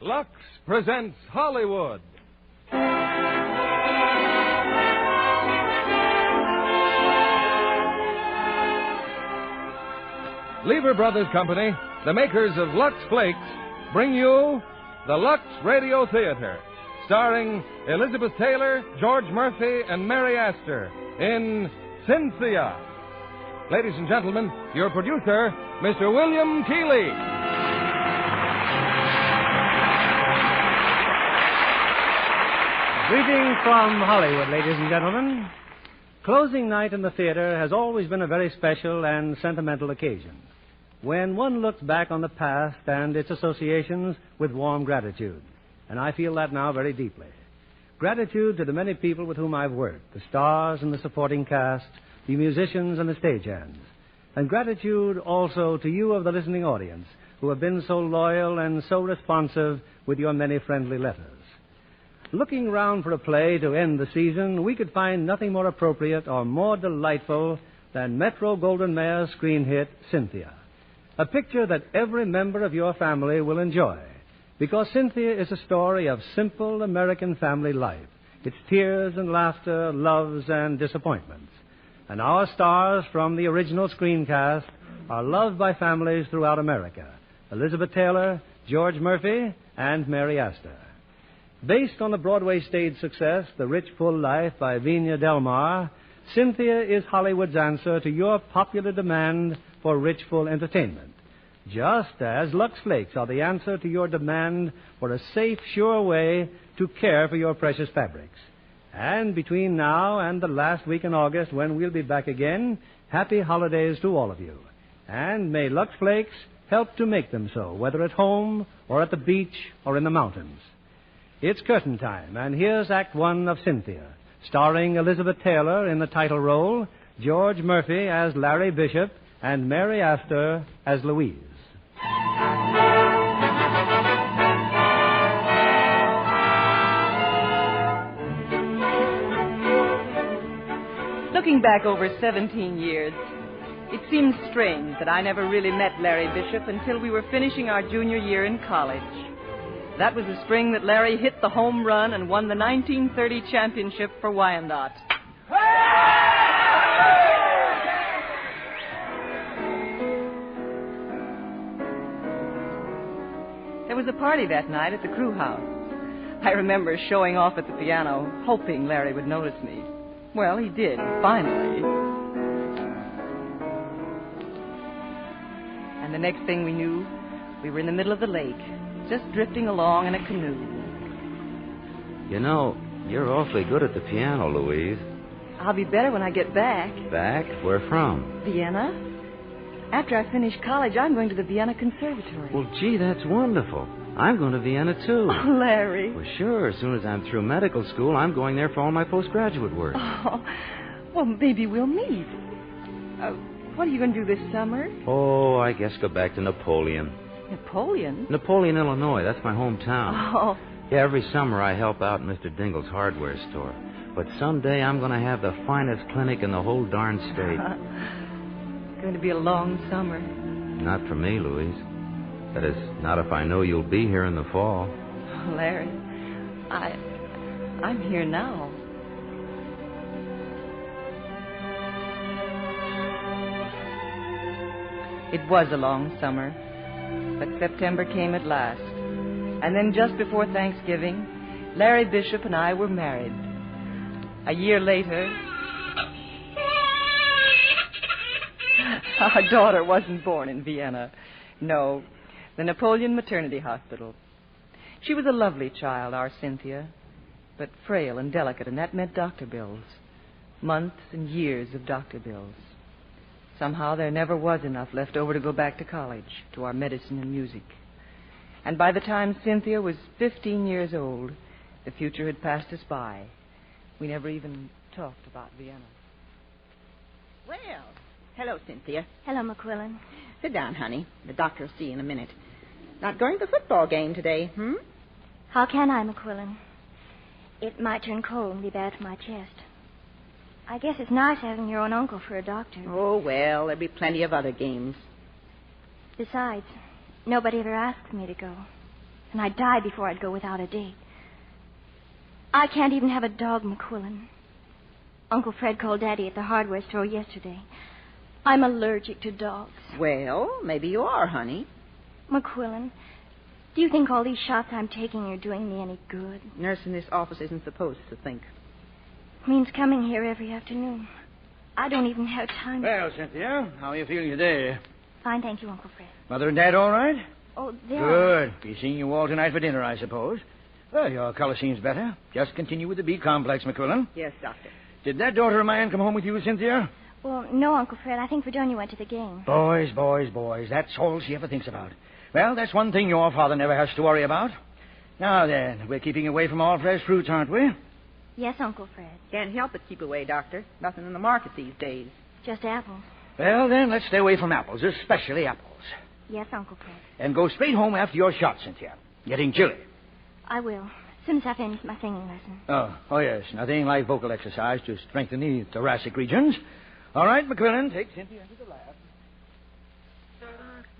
Lux presents Hollywood. Lever Brothers Company, the makers of Lux Flakes, bring you the Lux Radio Theatre, starring Elizabeth Taylor, George Murphy, and Mary Astor in Cynthia. Ladies and gentlemen, your producer, Mr. William Keeley. Greetings from Hollywood, ladies and gentlemen. Closing night in the theater has always been a very special and sentimental occasion, when one looks back on the past and its associations with warm gratitude. And I feel that now very deeply. Gratitude to the many people with whom I've worked, the stars and the supporting cast, the musicians and the stagehands. And gratitude also to you of the listening audience, who have been so loyal and so responsive with your many friendly letters. Looking round for a play to end the season, we could find nothing more appropriate or more delightful than Metro-Goldwyn-Mayer's screen hit, Cynthia. A picture that every member of your family will enjoy, because Cynthia is a story of simple American family life, its tears and laughter, loves and disappointments. And our stars from the original screencast are loved by families throughout America: Elizabeth Taylor, George Murphy, and Mary Astor. Based on the Broadway stage success, The Rich Full Life by Vienna Del Mar, Cynthia is Hollywood's answer to your popular demand for rich, full entertainment, just as Lux Flakes are the answer to your demand for a safe, sure way to care for your precious fabrics. And between now and the last week in August, when we'll be back again, happy holidays to all of you. And may Lux Flakes help to make them so, whether at home or at the beach or in the mountains. It's curtain time, and here's Act One of Cynthia, starring Elizabeth Taylor in the title role, George Murphy as Larry Bishop, and Mary Astor as Louise. Looking back over 17 years, it seems strange that I never really met Larry Bishop until we were finishing our junior year in college. That was the spring that Larry hit the home run and won the 1930 championship for Wyandotte. There was a party that night at the Crew House. I remember showing off at the piano, hoping Larry would notice me. Well, he did, finally. And the next thing we knew, we were in the middle of the lake, just drifting along in a canoe. You know, you're awfully good at the piano, Louise. I'll be better when I get back. Back? Where from? Vienna. After I finish college, I'm going to the Vienna Conservatory. Well, gee, that's wonderful. I'm going to Vienna, too. Oh, Larry. Well, sure. As soon as I'm through medical school, I'm going there for all my postgraduate work. Oh, well, maybe we'll meet. What are you going to do this summer? Oh, I guess go back to Napoleon. Napoleon? Napoleon, Illinois. That's my hometown. Oh. Yeah, every summer I help out in Mr. Dingle's hardware store. But someday I'm going to have the finest clinic in the whole darn state. It's going to be a long summer. Not for me, Louise. That is, not if I know you'll be here in the fall. Larry, I'm here now. It was a long summer, but September came at last. And then just before Thanksgiving, Larry Bishop and I were married. A year later, our daughter wasn't born in Vienna. No, the Napoleon Maternity Hospital. She was a lovely child, our Cynthia, but frail and delicate, and that meant doctor bills. Months and years of doctor bills. Somehow there never was enough left over to go back to college, to our medicine and music. And by the time Cynthia was 15 years old, the future had passed us by. We never even talked about Vienna. Well, hello, Cynthia. Hello, McQuillan. Sit down, honey. The doctor will see you in a minute. Not going to the football game today, How can I, McQuillan? It might turn cold and be bad for my chest. I guess it's nice having your own uncle for a doctor. Oh, well, there'll be plenty of other games. Besides, nobody ever asks me to go. and I'd die before I'd go without a date. I can't even have a dog, McQuillan. Uncle Fred called Daddy at the hardware store yesterday. I'm allergic to dogs. Well, maybe you are, honey. McQuillan, do you think all these shots I'm taking are doing me any good? Nurse in this office isn't supposed to think. Means coming here every afternoon. I don't even have time. Well, Cynthia, how are you feeling today? Fine, thank you, Uncle Fred. Mother and Dad all right? Oh, they're... Good. Be seeing you all tonight for dinner, I suppose. Well, your color seems better. Just continue with the B complex, McQuillan. Yes, Doctor. Did that daughter of mine come home with you, Cynthia? Well, no, Uncle Fred. I think Virginia went to the game. Boys. That's all she ever thinks about. Well, that's one thing your father never has to worry about. Now then, we're keeping away from all fresh fruits, aren't we? Yes, Uncle Fred. Can't help but keep away, Doctor. Nothing in the market these days. Just apples. Well, then, let's stay away from apples, especially apples. Yes, Uncle Fred. And go straight home after your shot, Cynthia. Getting chilly. I will. As soon as I finish my singing lesson. Oh, yes. Nothing like vocal exercise to strengthen the thoracic regions. All right, McQuillan, take Cynthia into the lab.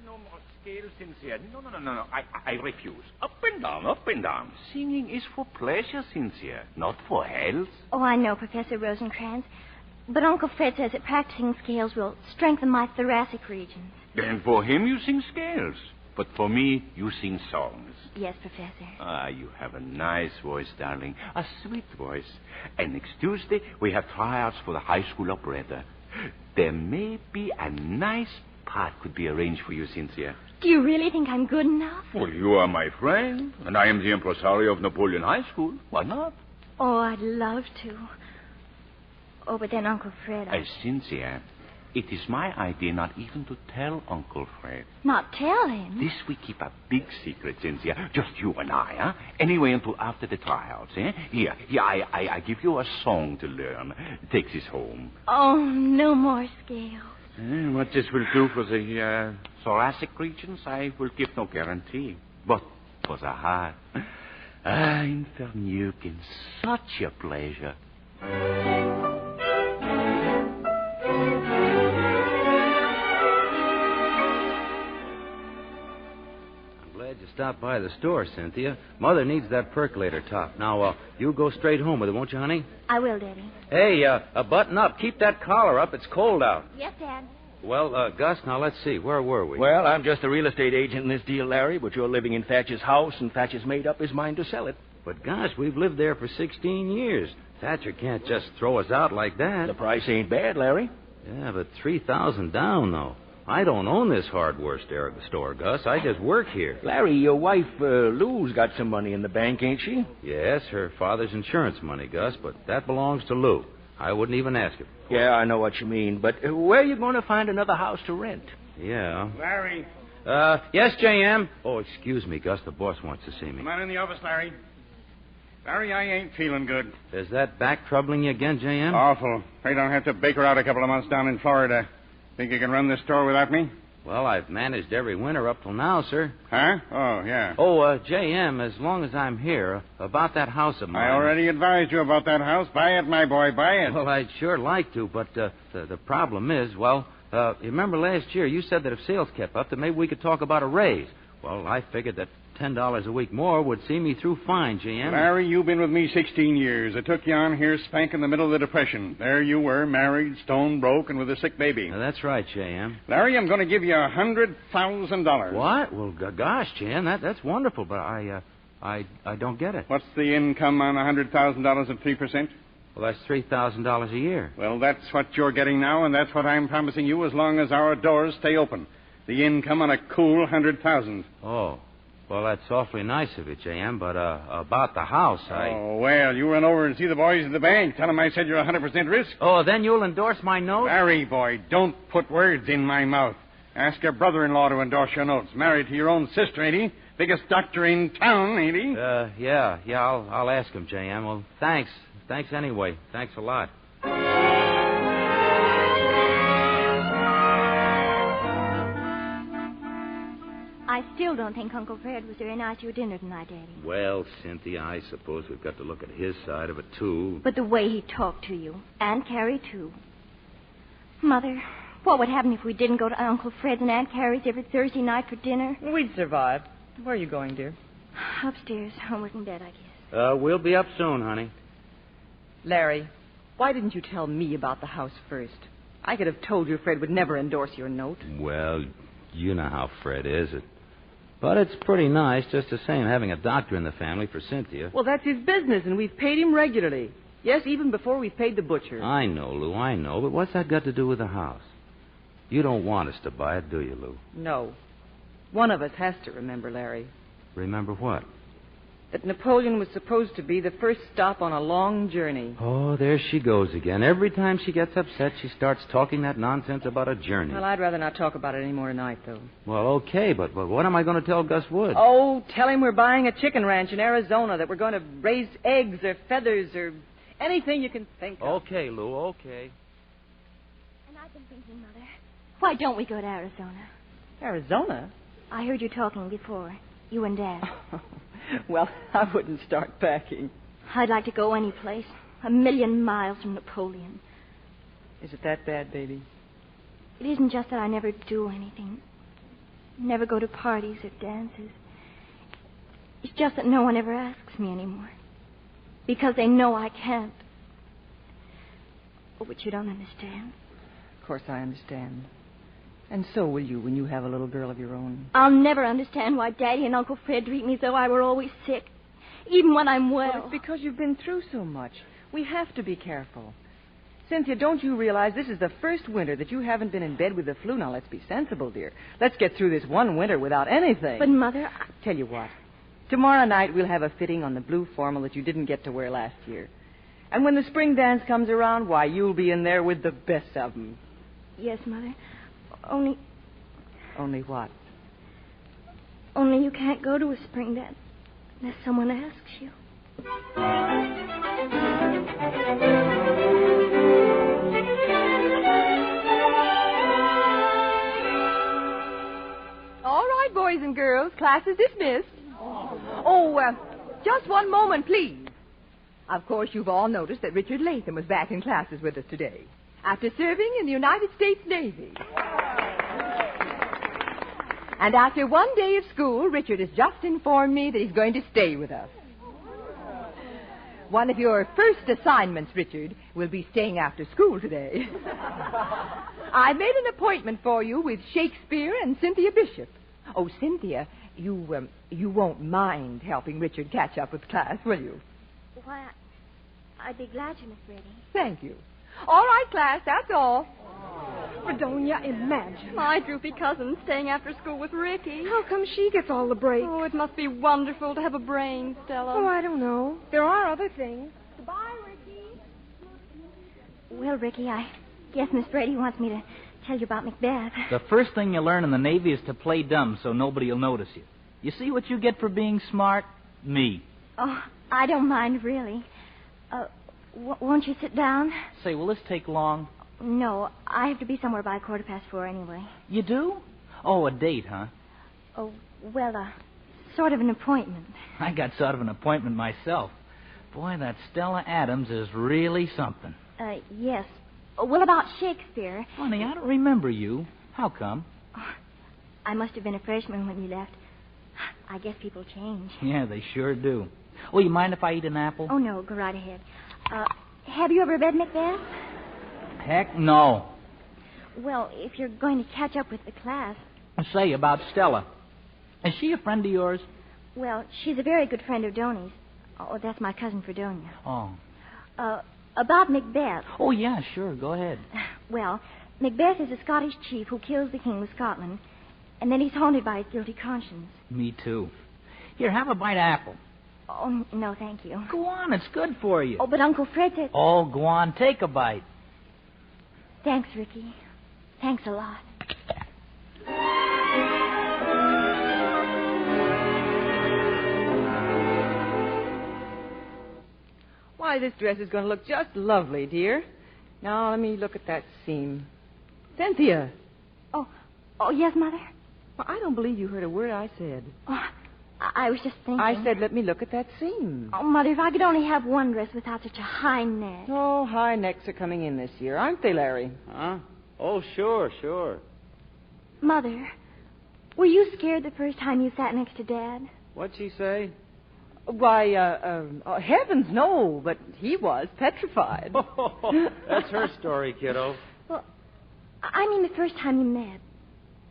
No more scales, Cynthia. No. I refuse. Up and down. Singing is for pleasure, Cynthia, not for health. Oh, I know, Professor Rosencrantz. But Uncle Fred says that practicing scales will strengthen my thoracic regions. Then for him you sing scales. But for me, you sing songs. Yes, Professor. Ah, you have a nice voice, darling. A sweet voice. And next Tuesday, we have tryouts for the high school operetta. There may be a nice part could be arranged for you, Cynthia. Do you really think I'm good enough? Well, you are my friend, and I am the impresario of Napoleon High School. Why not? Oh, I'd love to. Oh, but then Uncle Fred... Cynthia, it is my idea not even to tell Uncle Fred. Not tell him? This we keep a big secret, Cynthia. Just you and I, huh? Anyway, until after the tryouts, eh? Here, I give you a song to learn. Take this home. Oh, no more scales. What this will do for the thoracic regions, I will give no guarantee. But for the heart, in Vergnügen, such a pleasure. You stopped by the store, Cynthia. Mother needs that percolator top. Now, you go straight home with it, won't you, honey? I will, Daddy. Hey, button up. Keep that collar up. It's cold out. Yes, Dad. Well, Gus, now let's see. Where were we? Well, I'm just a real estate agent in this deal, Larry, but you're living in Thatcher's house, and Thatcher's made up his mind to sell it. But, gosh, we've lived there for 16 years. Thatcher can't just throw us out like that. The price ain't bad, Larry. Yeah, but $3,000 down, though. I don't own this hardware store, Gus. I just work here. Larry, your wife, Lou's got some money in the bank, ain't she? Yes, her father's insurance money, Gus, but that belongs to Lou. I wouldn't even ask him. Yeah, I know what you mean, but where are you going to find another house to rent? Yeah. Larry. Yes, J.M.? Oh, excuse me, Gus. The boss wants to see me. Come on in the office, Larry. Larry, I ain't feeling good. Is that back troubling you again, J.M.? Awful. Afraid I'll have to bake her out a couple of months down in Florida. Think you can run this store without me? Well, I've managed every winter up till now, sir. Huh? Oh, yeah. Oh, J.M., as long as I'm here, about that house of mine... I already advised you about that house. Buy it, my boy, buy it. Well, I'd sure like to, but the problem is, well, you remember last year you said that if sales kept up, that maybe we could talk about a raise. Well, I figured that $10 a week more would see me through fine, J.M. Larry, you've been with me 16 years. I took you on here spank in the middle of the Depression. There you were, married, stone broke, and with a sick baby. That's right, J.M. Larry, I'm going to give you $100,000. What? Well, gosh, Jan, that's wonderful, but I don't get it. What's the income on $100,000 at 3%? Well, that's $3,000 a year. Well, that's what you're getting now, and that's what I'm promising you as long as our doors stay open. The income on a cool $100,000. Oh. Well, that's awfully nice of you, J.M., but about the house, Oh, well, you run over and see the boys at the bank. Tell them I said you're 100% risk. Oh, then you'll endorse my note? Larry, boy, don't put words in my mouth. Ask your brother-in-law to endorse your notes. Married to your own sister, ain't he? Biggest doctor in town, ain't he? Yeah, I'll ask him, J.M. Well, thanks. Thanks anyway. Thanks a lot. I still don't think Uncle Fred was very nice to your dinner tonight, Daddy. Well, Cynthia, I suppose we've got to look at his side of it, too. But the way he talked to you, and Carrie, too. Mother, what would happen if we didn't go to Uncle Fred's and Aunt Carrie's every Thursday night for dinner? We'd survive. Where are you going, dear? Upstairs, homework in bed, I guess. We'll be up soon, honey. Larry, why didn't you tell me about the house first? I could have told you Fred would never endorse your note. Well, you know how Fred is. But it's pretty nice, just the same, having a doctor in the family for Cynthia. Well, that's his business, and we've paid him regularly. Yes, even before we've paid the butcher. I know, Lou, I know. But what's that got to do with the house? You don't want us to buy it, do you, Lou? No. One of us has to remember, Larry. Remember what? That Napoleon was supposed to be the first stop on a long journey. Oh, there she goes again. Every time she gets upset, she starts talking that nonsense about a journey. Well, I'd rather not talk about it anymore tonight, though. Well, okay, but what am I going to tell Gus Wood? Oh, tell him we're buying a chicken ranch in Arizona, that we're going to raise eggs or feathers or anything you can think of. Okay, Lou, okay. And I've been thinking, Mother, why don't we go to Arizona? Arizona? I heard you talking before, you and Dad. Well, I wouldn't start packing. I'd like to go any place, 1,000,000 miles from Napoleon. Is it that bad, baby? It isn't just that I never do anything. Never go to parties or dances. It's just that no one ever asks me anymore. Because they know I can't. Oh, but you don't understand. Of course I understand. And so will you when you have a little girl of your own. I'll never understand why Daddy and Uncle Fred treat me as though I were always sick. Even when I'm well. Well, it's because you've been through so much. We have to be careful. Cynthia, don't you realize this is the first winter that you haven't been in bed with the flu? Now, let's be sensible, dear. Let's get through this one winter without anything. But, Mother, Tell you what. Tomorrow night we'll have a fitting on the blue formal that you didn't get to wear last year. And when the spring dance comes around, why, you'll be in there with the best of them. Yes, Mother. Only what? Only you can't go to a spring dance unless someone asks you. All right, boys and girls, class is dismissed. Just one moment, please. Of course, you've all noticed that Richard Latham was back in classes with us today, after serving in the United States Navy. And after one day of school, Richard has just informed me that he's going to stay with us. One of your first assignments, Richard, will be staying after school today. I made an appointment for you with Shakespeare and Cynthia Bishop. Oh, Cynthia, you won't mind helping Richard catch up with class, will you? Why, I'd be glad to, Miss Brady. Thank you. All right, class, that's all. Fredonia, imagine. My droopy cousin staying after school with Ricky. How come she gets all the breaks? Oh, it must be wonderful to have a brain, Stella. Oh, I don't know. There are other things. Goodbye, Ricky. Well, Ricky, I guess Miss Brady wants me to tell you about Macbeth. The first thing you learn in the Navy is to play dumb so nobody will notice you. You see what you get for being smart? Me. Oh, I don't mind, really. Won't you sit down? Say, will this take long? No, I have to be somewhere by 4:15 anyway. You do? Oh, a date, huh? Oh, well, sort of an appointment. I got sort of an appointment myself. Boy, that Stella Adams is really something. Yes. Well, about Shakespeare. Funny, I don't remember you. How come? Oh, I must have been a freshman when you left. I guess people change. Yeah, they sure do. Oh, you mind if I eat an apple? Oh, no, go right ahead. Have you ever read Macbeth? Heck, no. Well, if you're going to catch up with the class... Say, about Stella. Is she a friend of yours? Well, she's a very good friend of Donny's. Oh, that's my cousin Fredonia. Oh. About Macbeth. Oh, yeah, sure. Go ahead. Well, Macbeth is a Scottish chief who kills the king of Scotland, and then he's haunted by his guilty conscience. Me too. Here, have a bite of apple. Oh, no, thank you. Go on, it's good for you. Oh, but Uncle Fred said... Oh, go on, take a bite. Thanks, Ricky. Thanks a lot. Why, this dress is going to look just lovely, dear. Now, let me look at that seam. Cynthia. Oh, yes, Mother? Well, I don't believe you heard a word I said. Oh, I was just thinking... I said, let me look at that seam. Oh, Mother, if I could only have one dress without such a high neck. Oh, high necks are coming in this year, aren't they, Larry? Huh? Oh, sure. Mother, were you scared the first time you sat next to Dad? What'd she say? Why, heavens, no, but he was petrified. That's her story, kiddo. Well, I mean the first time you met.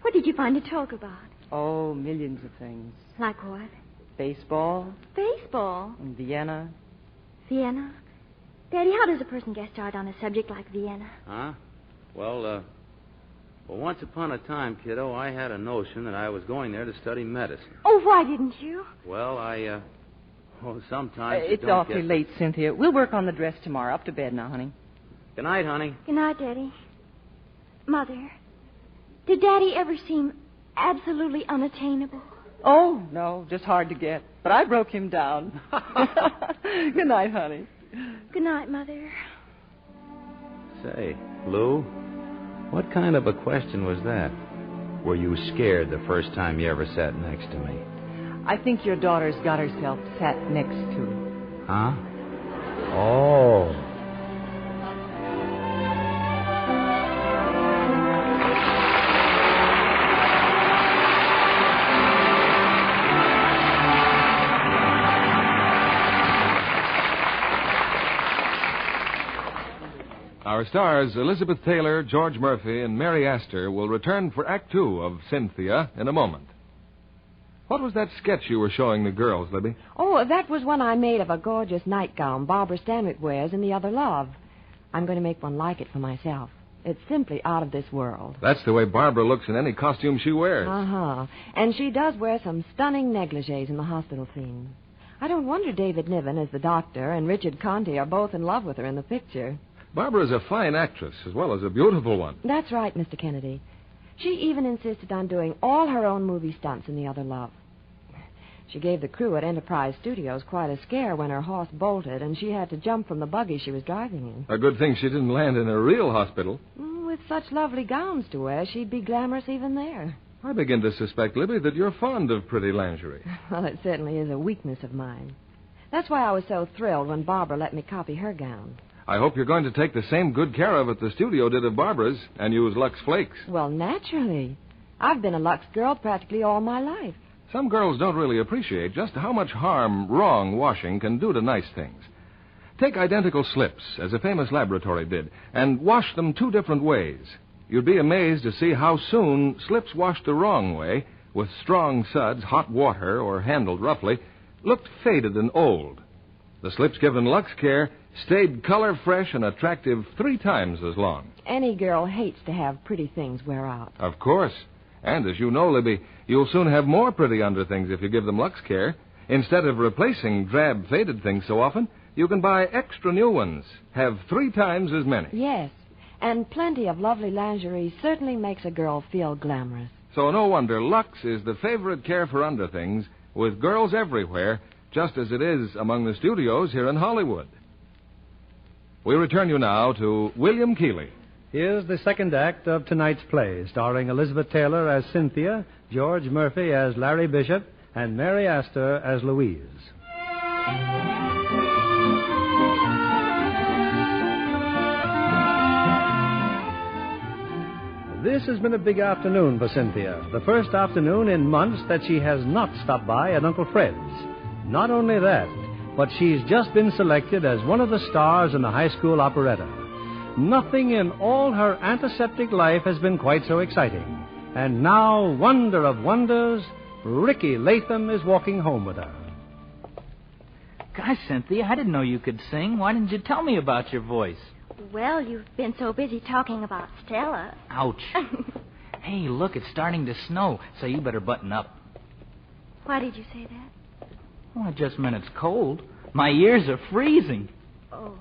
What did you find to talk about? Oh, millions of things. Like what? Baseball. Baseball? And Vienna. Vienna? Daddy, how does a person get started on a subject like Vienna? Huh? Well, once upon a time, kiddo, I had a notion that I was going there to study medicine. Oh, why didn't you? Well, sometimes It's awfully late, Cynthia. We'll work on the dress tomorrow. Up to bed now, honey. Good night, honey. Good night, Daddy. Mother, did Daddy ever seem absolutely unattainable? Oh, no, just hard to get. But I broke him down. Good night, honey. Good night, Mother. Say, Lou, what kind of a question was that? Were you scared the first time you ever sat next to me? I think your daughter's got herself sat next to. Huh? Oh. Our stars, Elizabeth Taylor, George Murphy, and Mary Astor, will return for Act Two of Cynthia in a moment. What was that sketch you were showing the girls, Libby? Oh, that was one I made of a gorgeous nightgown Barbara Stanwyck wears in The Other Love. I'm going to make one like it for myself. It's simply out of this world. That's the way Barbara looks in any costume she wears. Uh-huh. And she does wear some stunning negligees in the hospital scene. I don't wonder David Niven is the doctor and Richard Conte are both in love with her in the picture. Barbara's a fine actress as well as a beautiful one. That's right, Mr. Kennedy. She even insisted on doing all her own movie stunts in The Other Love. She gave the crew at Enterprise Studios quite a scare when her horse bolted and she had to jump from the buggy she was driving in. A good thing she didn't land in a real hospital. With such lovely gowns to wear, she'd be glamorous even there. I begin to suspect, Libby, that you're fond of pretty lingerie. Well, it certainly is a weakness of mine. That's why I was so thrilled when Barbara let me copy her gown. I hope you're going to take the same good care of it the studio did of Barbara's and use Lux Flakes. Well, naturally. I've been a Lux girl practically all my life. Some girls don't really appreciate just how much harm wrong washing can do to nice things. Take identical slips, as a famous laboratory did, and wash them two different ways. You'd be amazed to see how soon slips washed the wrong way, with strong suds, hot water, or handled roughly, looked faded and old. The slips given Lux Care stayed color fresh and attractive 3 times as long. Any girl hates to have pretty things wear out. Of course. And as you know, Libby, you'll soon have more pretty underthings if you give them Lux Care. Instead of replacing drab, faded things so often, you can buy extra new ones. Have 3 times as many. Yes, and plenty of lovely lingerie certainly makes a girl feel glamorous. So no wonder Lux is the favorite care for underthings with girls everywhere, just as it is among the studios here in Hollywood. We return you now to William Keighley. Here's the second act of tonight's play, starring Elizabeth Taylor as Cynthia, George Murphy as Larry Bishop, and Mary Astor as Louise. This has been a big afternoon for Cynthia, the first afternoon in months that she has not stopped by at Uncle Fred's. Not only that, but she's just been selected as one of the stars in the high school operetta. Nothing in all her antiseptic life has been quite so exciting. And now, wonder of wonders, Ricky Latham is walking home with her. Gosh, Cynthia, I didn't know you could sing. Why didn't you tell me about your voice? Well, you've been so busy talking about Stella. Ouch. Hey, look, it's starting to snow, so you better button up. Why did you say that? Well, I just meant it's cold. My ears are freezing. Oh.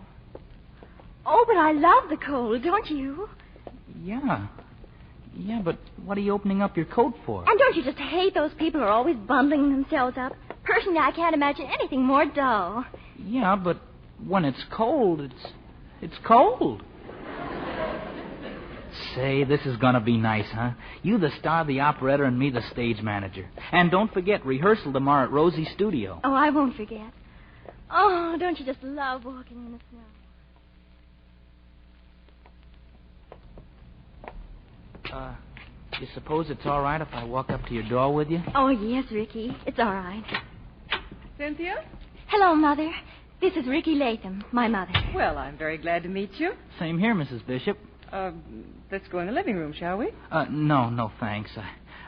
Oh, but I love the cold, don't you? Yeah. Yeah, but what are you opening up your coat for? And don't you just hate those people who are always bundling themselves up? Personally, I can't imagine anything more dull. Yeah, but when it's cold, it's cold. Say, this is going to be nice, huh? You the star of the operetta and me the stage manager. And don't forget, rehearsal tomorrow at Rosie's studio. Oh, I won't forget. Oh, don't you just love walking in the snow? You suppose it's all right if I walk up to your door with you? Oh, yes, Ricky. It's all right. Cynthia? Hello, Mother. This is Ricky Latham, my mother. Well, I'm very glad to meet you. Same here, Mrs. Bishop. Let's go in the living room, shall we? No, thanks.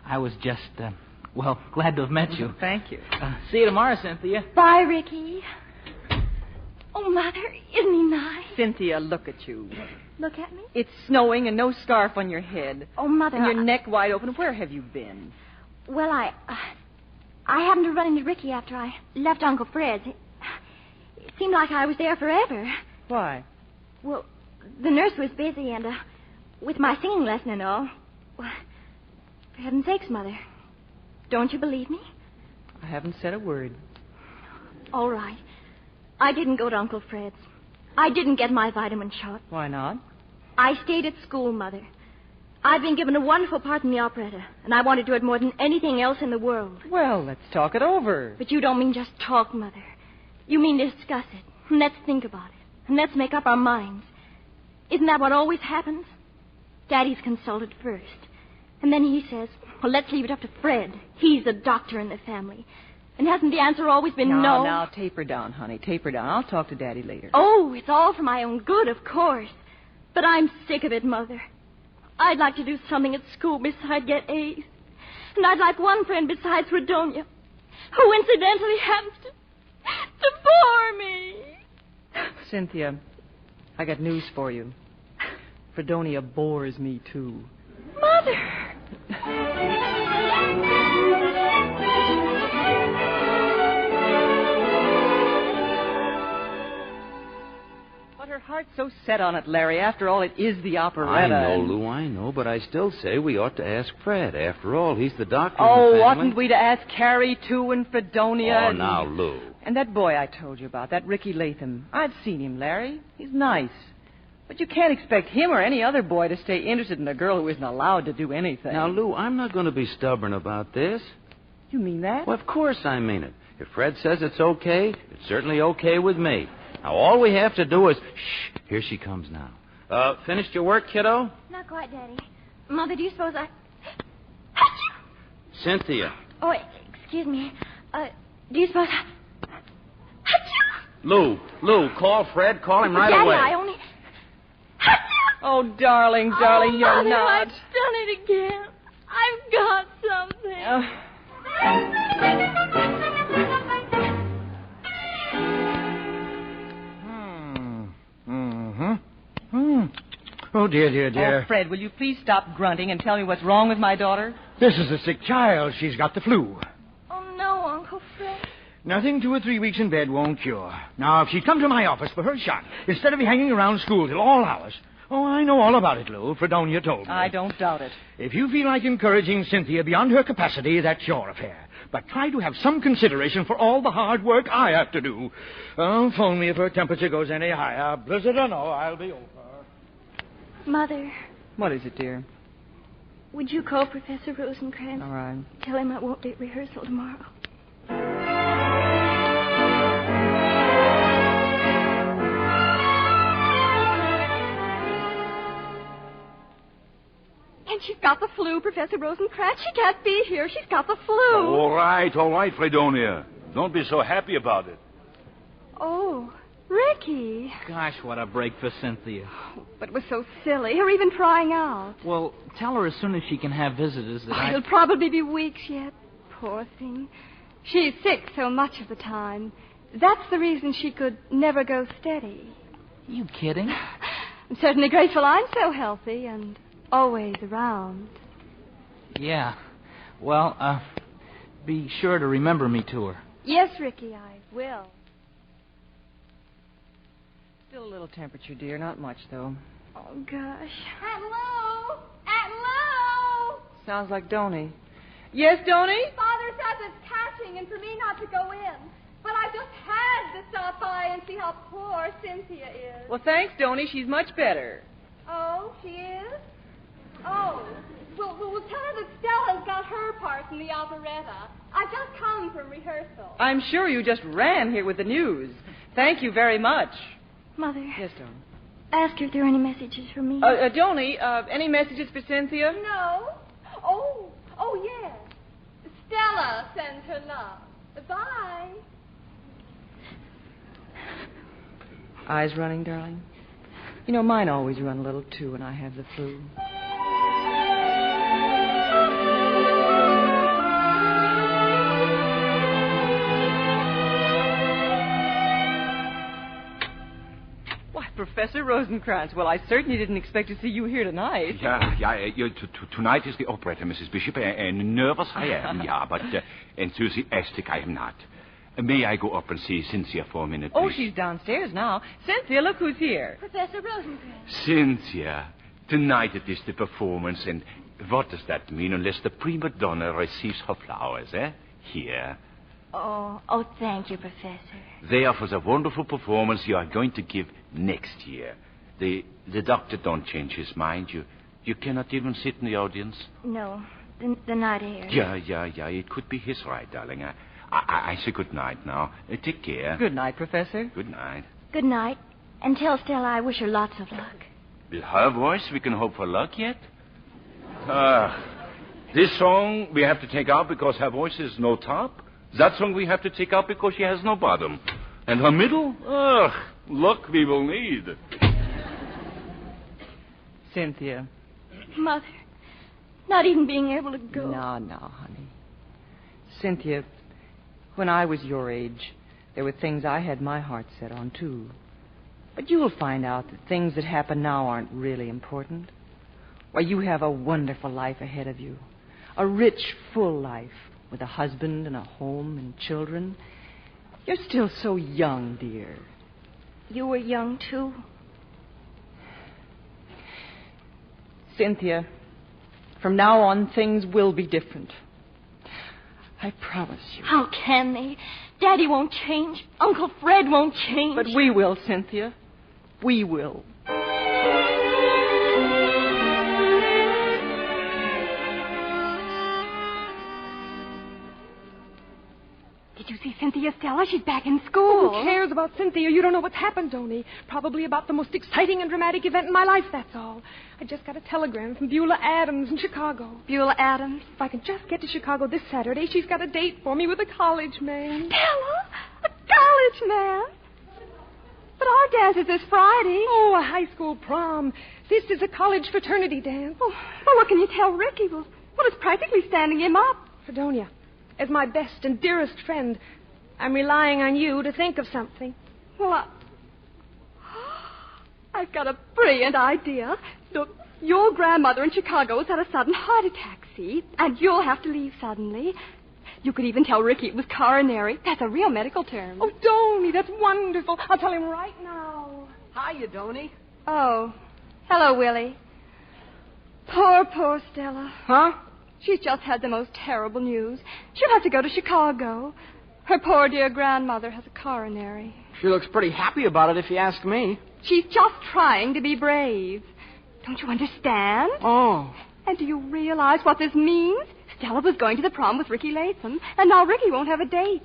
I was just, glad to have met you. Thank you. See you tomorrow, Cynthia. Bye, Ricky. Oh, Mother, isn't he nice? Cynthia, look at you. Look at me. It's snowing and no scarf on your head. Oh, Mother. And your neck wide open. Where have you been? Well, I happened to run into Ricky after I left Uncle Fred's. It seemed like I was there forever. Why? Well, the nurse was busy and, with my singing lesson and all. Well, for heaven's sakes, Mother, don't you believe me? I haven't said a word. All right. I didn't go to Uncle Fred's. I didn't get my vitamin shot. Why not? I stayed at school, Mother. I've been given a wonderful part in the operetta, and I want to do it more than anything else in the world. Well, let's talk it over. But you don't mean just talk, Mother. You mean discuss it, and let's think about it, and let's make up our minds. Isn't that what always happens? Daddy's consulted first, and then he says, well, let's leave it up to Fred. He's the doctor in the family. And hasn't the answer always been no? Now, taper down, honey. Taper down. I'll talk to Daddy later. Oh, it's all for my own good, of course. But I'm sick of it, Mother. I'd like to do something at school besides get A's. And I'd like one friend besides Fredonia, who incidentally happens to bore me. Cynthia, I got news for you. Fredonia bores me, too. Mother! But her heart's so set on it, Larry. After all, it is the operetta. I know, Lou, I know, but I still say we ought to ask Fred. After all, he's the doctor in Oh, the family. oughtn't we to ask Carrie, too, and Fredonia? Oh, now, Lou. And that boy I told you about, that Ricky Latham. I've seen him, Larry. He's nice. But you can't expect him or any other boy to stay interested in a girl who isn't allowed to do anything. Now, Lou, I'm not going to be stubborn about this. You mean that? Well, of course I mean it. If Fred says it's okay, it's certainly okay with me. Now, all we have to do is... Shh, here she comes now. Finished your work, kiddo? Not quite, Daddy. Mother, do you suppose I... Cynthia. Oh, excuse me. Do you suppose I... Lou, call Fred. Call him right Daddy, away. I only... Oh, darling, you're Mother, not. I've done it again. I've got something. Oh, dear. Oh, Fred, will you please stop grunting and tell me what's wrong with my daughter? This is a sick child. She's got the flu. Oh, no, Uncle Fred. Nothing 2 or 3 weeks in bed won't cure. Now, if she'd come to my office for her shot, instead of hanging around school till all hours... Oh, I know all about it, Lou. Fredonia told me. I don't doubt it. If you feel like encouraging Cynthia beyond her capacity, that's your affair. But try to have some consideration for all the hard work I have to do. Oh, phone me if her temperature goes any higher. Blizzard or no, I'll be over. Mother, What is it, dear? would you call Professor Rosencrantz? All right. Tell him I won't be at rehearsal tomorrow. And she's got the flu, Professor Rosencrantz. She can't be here. She's got the flu. All right, Fredonia. Don't be so happy about it. Oh, Ricky. Gosh, what a break for Cynthia. But it was so silly, her even trying out. Well, tell her as soon as she can have visitors that It'll probably be weeks yet. Poor thing. She's sick so much of the time. That's the reason she could never go steady. You kidding? I'm certainly grateful I'm so healthy and always around. Yeah. Well, be sure to remember me to her. Yes, Ricky, I will. Still a little temperature, dear. Not much, though. Oh, gosh. Hello? Hello? Sounds like Donny. Yes, Donny? Father says it's catching and for me not to go in. But I just had to stop by and see how poor Cynthia is. Well, thanks, Donny. She's much better. Oh, she is? Oh. Well, tell her that Stella's got her part in the operetta. I've just come from rehearsal. I'm sure you just ran here with the news. Thank you very much. Mother. Yes, Donny. Ask her if there are any messages for me. Donny, any messages for Cynthia? No. Oh, yes. Stella sends her love. Bye. Eyes running, darling? You know, mine always run a little, too, when I have the flu. Why, Professor Rosencrantz, well, I certainly didn't expect to see you here tonight. Tonight is the operetta, Mrs. Bishop, and nervous I am, but enthusiastic I am not. May I go up and see Cynthia for a minute, please? Oh, she's downstairs now. Cynthia, look who's here. Professor Rosencrantz. Cynthia, tonight it is the performance, and what does that mean unless the prima donna receives her flowers, eh? Here. Oh, thank you, Professor. They are for the wonderful performance you are going to give next year. The doctor don't change his mind. You cannot even sit in the audience. No, the night air. Yeah. It could be his right, darling. I say good night now. Take care. Good night, Professor. Good night. Good night. And tell Stella I wish her lots of luck. With her voice, we can hope for luck yet? This song we have to take out because her voice is no top. That song we have to take out because she has no bottom. And her middle? Luck we will need. Cynthia. Mother, not even being able to go. No, honey. Cynthia, when I was your age, there were things I had my heart set on, too. But you will find out that things that happen now aren't really important. Why, you have a wonderful life ahead of you. A rich, full life with a husband and a home and children. You're still so young, dear. You were young, too. Cynthia, from now on, things will be different. I promise you. How can they? Daddy won't change. Uncle Fred won't change. But we will, Cynthia. We will. Did you see Cynthia, Stella? She's back in school. Who cares about Cynthia? You don't know what's happened, Tony. Probably about the most exciting and dramatic event in my life, that's all. I just got a telegram from Beulah Adams in Chicago. Beulah Adams? If I can just get to Chicago this Saturday, she's got a date for me with a college man. Stella? A college man? But our dance is this Friday. Oh, a high school prom. This is a college fraternity dance. Oh, well, what can you tell Ricky? Well, it's practically standing him up. Fredonia, as my best and dearest friend, I'm relying on you to think of something. Well, I've got a brilliant idea. Look, your grandmother in Chicago has had a sudden heart attack, see? And you'll have to leave suddenly. You could even tell Ricky it was coronary. That's a real medical term. Oh, Donnie, that's wonderful. I'll tell him right now. Hiya, Donnie. Oh, hello, Willie. Poor Stella. Huh? She's just had the most terrible news. She'll have to go to Chicago. Her poor dear grandmother has a coronary. She looks pretty happy about it, if you ask me. She's just trying to be brave. Don't you understand? Oh. And do you realize what this means? Stella was going to the prom with Ricky Latham, and now Ricky won't have a date.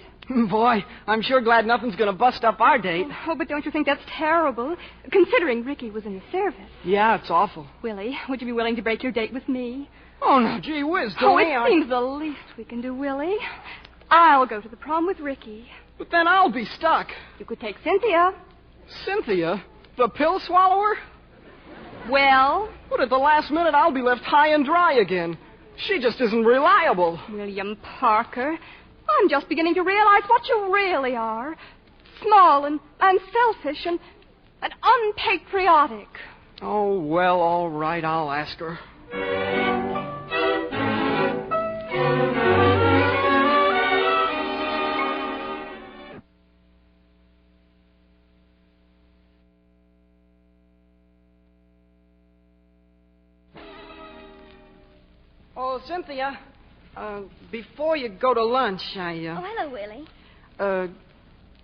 Boy, I'm sure glad nothing's going to bust up our date. Oh, but don't you think that's terrible, considering Ricky was in the service? Yeah, it's awful. Willie, would you be willing to break your date with me? Oh, no, gee whiz, Donnie. Donnie. It seems the least we can do, Willie. I'll go to the prom with Ricky. But then I'll be stuck. You could take Cynthia. Cynthia? The pill swallower? Well? But at the last minute, I'll be left high and dry again. She just isn't reliable. William Parker, I'm just beginning to realize what you really are. Small and selfish and unpatriotic. Oh, well, all right, I'll ask her. Oh, Cynthia, before you go to lunch, Oh, hello, Willie.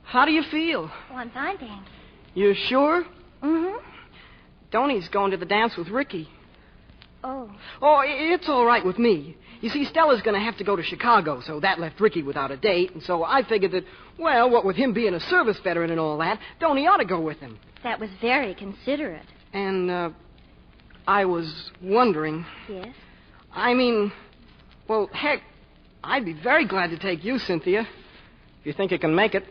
How do you feel? Oh, I'm fine, thanks. You sure? Mm-hmm. Donnie's going to the dance with Ricky. Oh. Oh, it's all right with me. You see, Stella's going to have to go to Chicago, so that left Ricky without a date, and so I figured that, well, what with him being a service veteran and all that, Donnie ought to go with him. That was very considerate. And, I was wondering... Yes? I mean, well, heck, I'd be very glad to take you, Cynthia, if you think you can make it.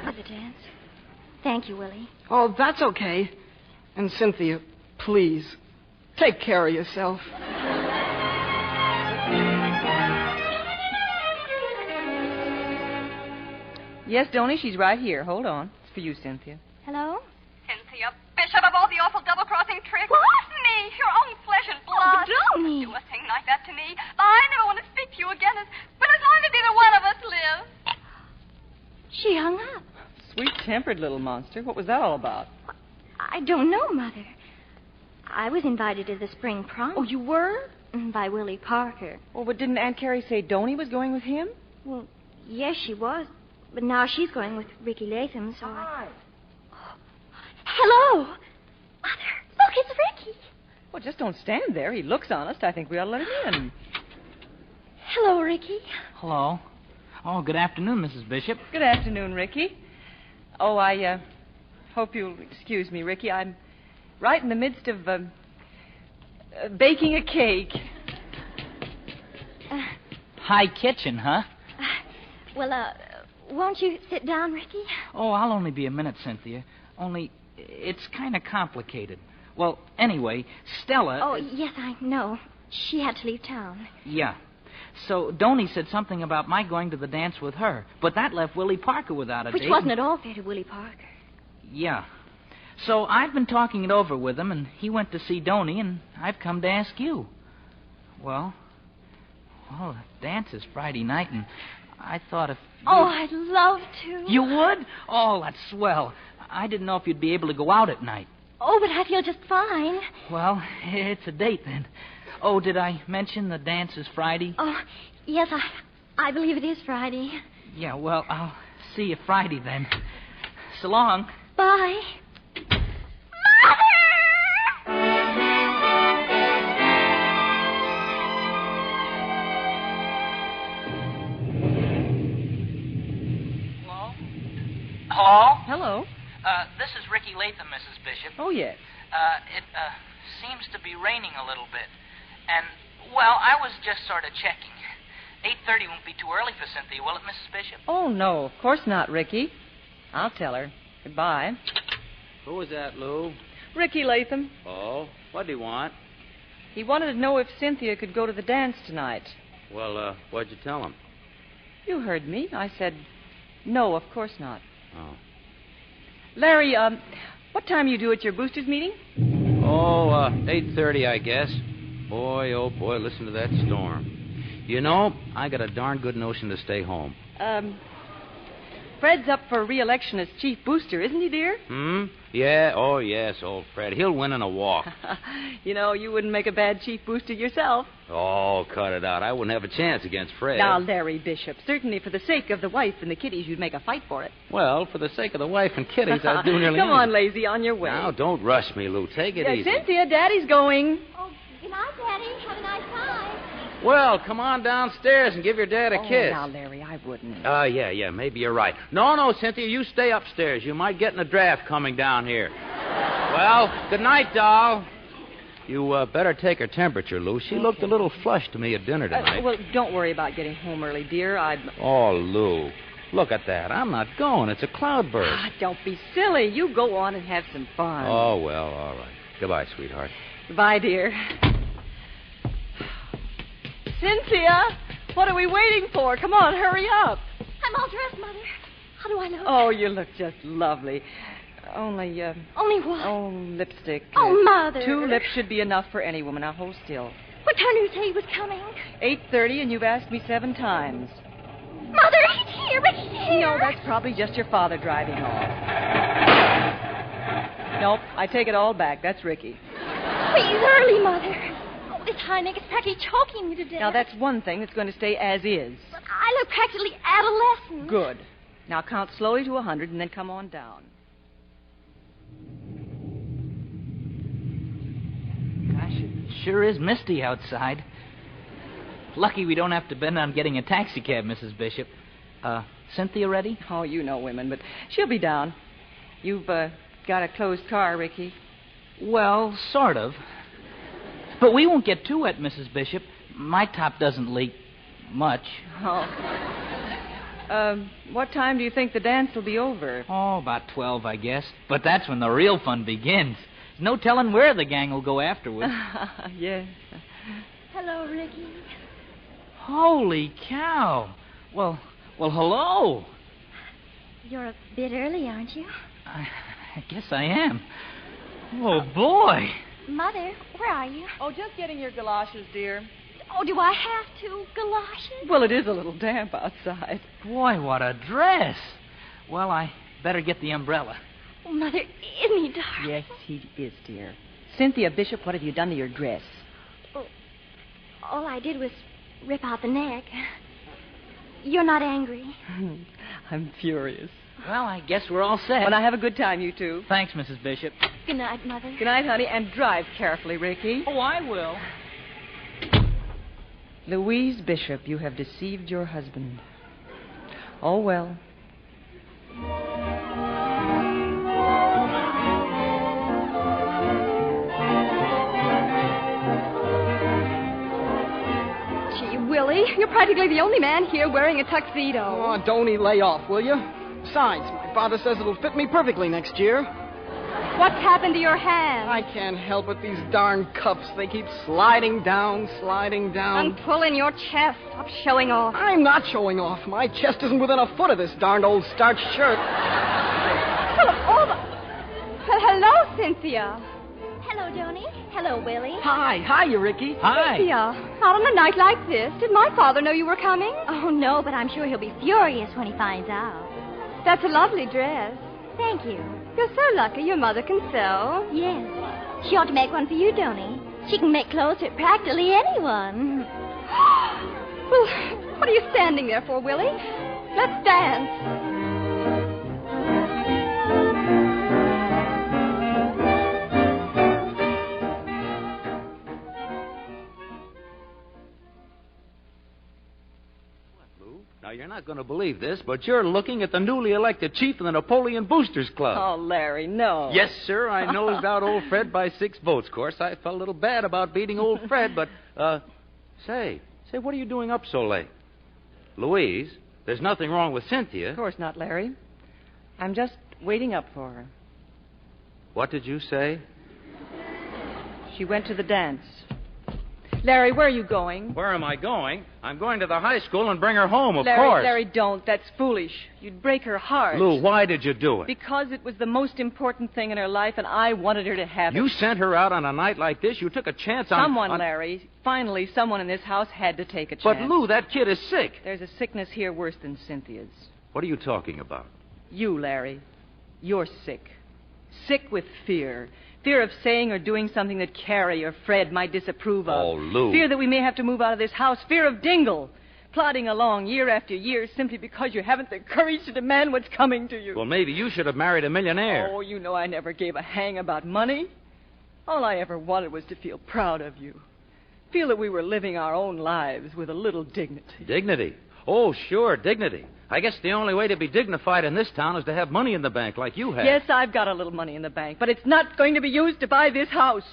Was it thank you, Willie. Oh, that's okay. And Cynthia, please, take care of yourself. Yes, Donnie, she's right here. Hold on. It's for you, Cynthia. Hello? Cynthia, Bishop of all the awful double-crossing tricks. What? Me, your own flesh and blood. Oh, Donnie. Don't do a thing like that to me. I never want to speak to you again, but as long as either one of us lives. She hung up. Sweet-tempered little monster. What was that all about? I don't know, Mother. I was invited to the spring prom. Oh, you were? By Willie Parker. Oh, but didn't Aunt Carrie say Donnie was going with him? Well, yes, she was. But now she's going with Ricky Latham, so Hi. Hello! Mother, look, it's Ricky. Well, just don't stand there. He looks honest. I think we ought to let him in. Hello, Ricky. Hello. Oh, good afternoon, Mrs. Bishop. Good afternoon, Ricky. Oh, I hope you'll excuse me, Ricky. I'm right in the midst of baking a cake. High kitchen, huh? Won't you sit down, Ricky? Oh, I'll only be a minute, Cynthia. Only, it's kind of complicated. Well, anyway, Stella... Oh, yes, I know. She had to leave town. Yeah. So Donnie said something about my going to the dance with her, but that left Willie Parker without a date. Which wasn't at all fair to Willie Parker. Yeah. So I've been talking it over with him, and he went to see Donnie, and I've come to ask you. Well, the dance is Friday night, and I thought if you... Oh, I'd love to. You would? Oh, that's swell. I didn't know if you'd be able to go out at night. Oh, but I feel just fine. Well, it's a date then. Oh, did I mention the dance is Friday? Oh, yes, I believe it is Friday. Yeah, well, I'll see you Friday then. So long. Bye. Hello? Hello. This is Ricky Latham, Mrs. Bishop. Oh, yes. It seems to be raining a little bit. And, well, I was just sort of checking. 8:30 won't be too early for Cynthia, will it, Mrs. Bishop? Oh, no, of course not, Ricky. I'll tell her. Goodbye. Who was that, Lou? Ricky Latham. Oh, what do you want? He wanted to know if Cynthia could go to the dance tonight. Well, what'd you tell him? You heard me. I said, no, of course not. Oh. Larry, what time you do at your boosters meeting? Oh, 8:30, I guess. Boy, oh boy, listen to that storm. You know, I got a darn good notion to stay home. Fred's up for re-election as chief booster, isn't he, dear? Yeah, oh yes, old Fred. He'll win in a walk. You know, you wouldn't make a bad chief booster yourself. Oh, cut it out. I wouldn't have a chance against Fred. Now, Larry Bishop, certainly for the sake of the wife and the kiddies, you'd make a fight for it. Well, for the sake of the wife and kiddies, I'd do nearly Come on, anything. lazy, on your way. Now, don't rush me, Lou. Take it easy. Cynthia, Daddy's going. Oh, good night, Daddy. Have a nice time. Well, come on downstairs and give your dad a kiss. Now, Larry, I wouldn't. Yeah, maybe you're right. No, Cynthia, you stay upstairs. You might get in a draft coming down here. Well, good night, doll. You better take her temperature, Lou. She looked a little flushed to me at dinner tonight. Well, don't worry about getting home early, dear. Oh, Lou, look at that. I'm not going. It's a cloudburst. Don't be silly. You go on and have some fun. Oh, well, all right. Goodbye, sweetheart. Goodbye, dear. Cynthia, what are we waiting for? Come on, hurry up. I'm all dressed, Mother. How do I look? Oh, you look just lovely. Only what? Oh, lipstick. Oh, Mother. 2 lips should be enough for any woman. Now, hold still. What time did you say he was coming? 8:30, and you've asked me 7 times. Mother, he's here. Ricky's here. No, that's probably just your father driving off. Nope, I take it all back. That's Ricky. But he's early, Mother. Oh, this high neck is practically choking me to death. Now, that's one thing that's going to stay as is. But I look practically adolescent. Good. Now, count slowly to 100 and then come on down. Gosh, it sure is misty outside. Lucky we don't have to bend on getting a taxicab, Mrs. Bishop. Cynthia ready? Oh, you know women, but she'll be down. You've got a closed car, Ricky. Well, sort of. But we won't get too wet, Mrs. Bishop. My top doesn't leak much. Oh. What time do you think the dance will be over? Oh, about 12, I guess. But that's when the real fun begins. There's no telling where the gang will go afterwards. Yes. Hello, Ricky. Holy cow. Well, hello. You're a bit early, aren't you? I guess I am. Oh, boy. Mother, where are you? Oh, just getting your galoshes, dear. Oh, do I have to? Galoshes? Well, it is a little damp outside. Boy, what a dress. Well, I better get the umbrella. Oh, Mother, isn't he darling? Yes, he is, dear. Cynthia Bishop, what have you done to your dress? Oh, all I did was rip out the neck. You're not angry? I'm furious. Well, I guess we're all set. Well, now have a good time, you two. Thanks, Mrs. Bishop. Good night, Mother. Good night, honey, and drive carefully, Ricky. Oh, I will. Louise Bishop, you have deceived your husband. Oh, well. Gee, Willie, you're practically the only man here wearing a tuxedo. Oh, don't lay off, will you? Besides, my father says it'll fit me perfectly next year. What's happened to your hand? I can't help it. These darn cuffs, they keep sliding down, sliding down. And pulling your chest. Stop showing off. I'm not showing off. My chest isn't within a foot of this darned old starched shirt. Well, hello, Cynthia. Hello, Joni. Hello, Willie. Hi, Ricky. Hi. Cynthia, out on a night like this, did my father know you were coming? Oh, no, but I'm sure he'll be furious when he finds out. That's a lovely dress. Thank you. You're so lucky your mother can sew. Yes. She ought to make one for you, Joni. She can make clothes for practically anyone. Well, what are you standing there for, Willie? Let's dance. Now, you're not going to believe this, but you're looking at the newly elected chief of the Napoleon Boosters Club. Oh, Larry, no. Yes, sir. I nosed out old Fred by 6 votes. Of course, I felt a little bad about beating old Fred, but, say, what are you doing up so late? Louise, there's nothing wrong with Cynthia. Of course not, Larry. I'm just waiting up for her. What did you say? She went to the dance. Larry, where are you going? Where am I going? I'm going to the high school and bring her home, of course. Larry, don't. That's foolish. You'd break her heart. Lou, why did you do it? Because it was the most important thing in her life, and I wanted her to have it. You sent her out on a night like this? You took a chance on... Someone, Larry. Finally, someone in this house had to take a chance. But, Lou, that kid is sick. There's a sickness here worse than Cynthia's. What are you talking about? You, Larry. You're sick. Sick with fear. Fear of saying or doing something that Carrie or Fred might disapprove of. Oh, Lou. Fear that we may have to move out of this house. Fear of Dingle. Plodding along year after year simply because you haven't the courage to demand what's coming to you. Well, maybe you should have married a millionaire. Oh, you know I never gave a hang about money. All I ever wanted was to feel proud of you. Feel that we were living our own lives with a little dignity. Dignity? Oh, sure, dignity. I guess the only way to be dignified in this town is to have money in the bank like you have. Yes, I've got a little money in the bank, but it's not going to be used to buy this house.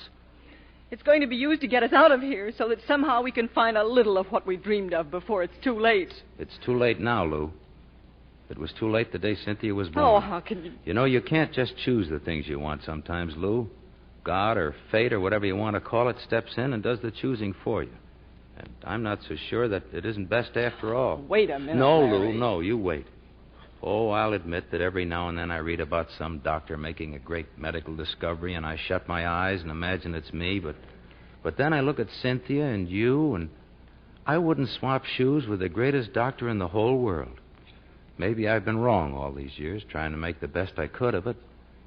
It's going to be used to get us out of here so that somehow we can find a little of what we dreamed of before it's too late. It's too late now, Lou. It was too late the day Cynthia was born. Oh, how can you... You know, you can't just choose the things you want sometimes, Lou. God or fate or whatever you want to call it steps in and does the choosing for you. And I'm not so sure that it isn't best after all. Wait a minute, No, Larry. Lou, no, you wait. Oh, I'll admit that every now and then I read about some doctor making a great medical discovery and I shut my eyes and imagine it's me, but then I look at Cynthia and you and I wouldn't swap shoes with the greatest doctor in the whole world. Maybe I've been wrong all these years, trying to make the best I could of it,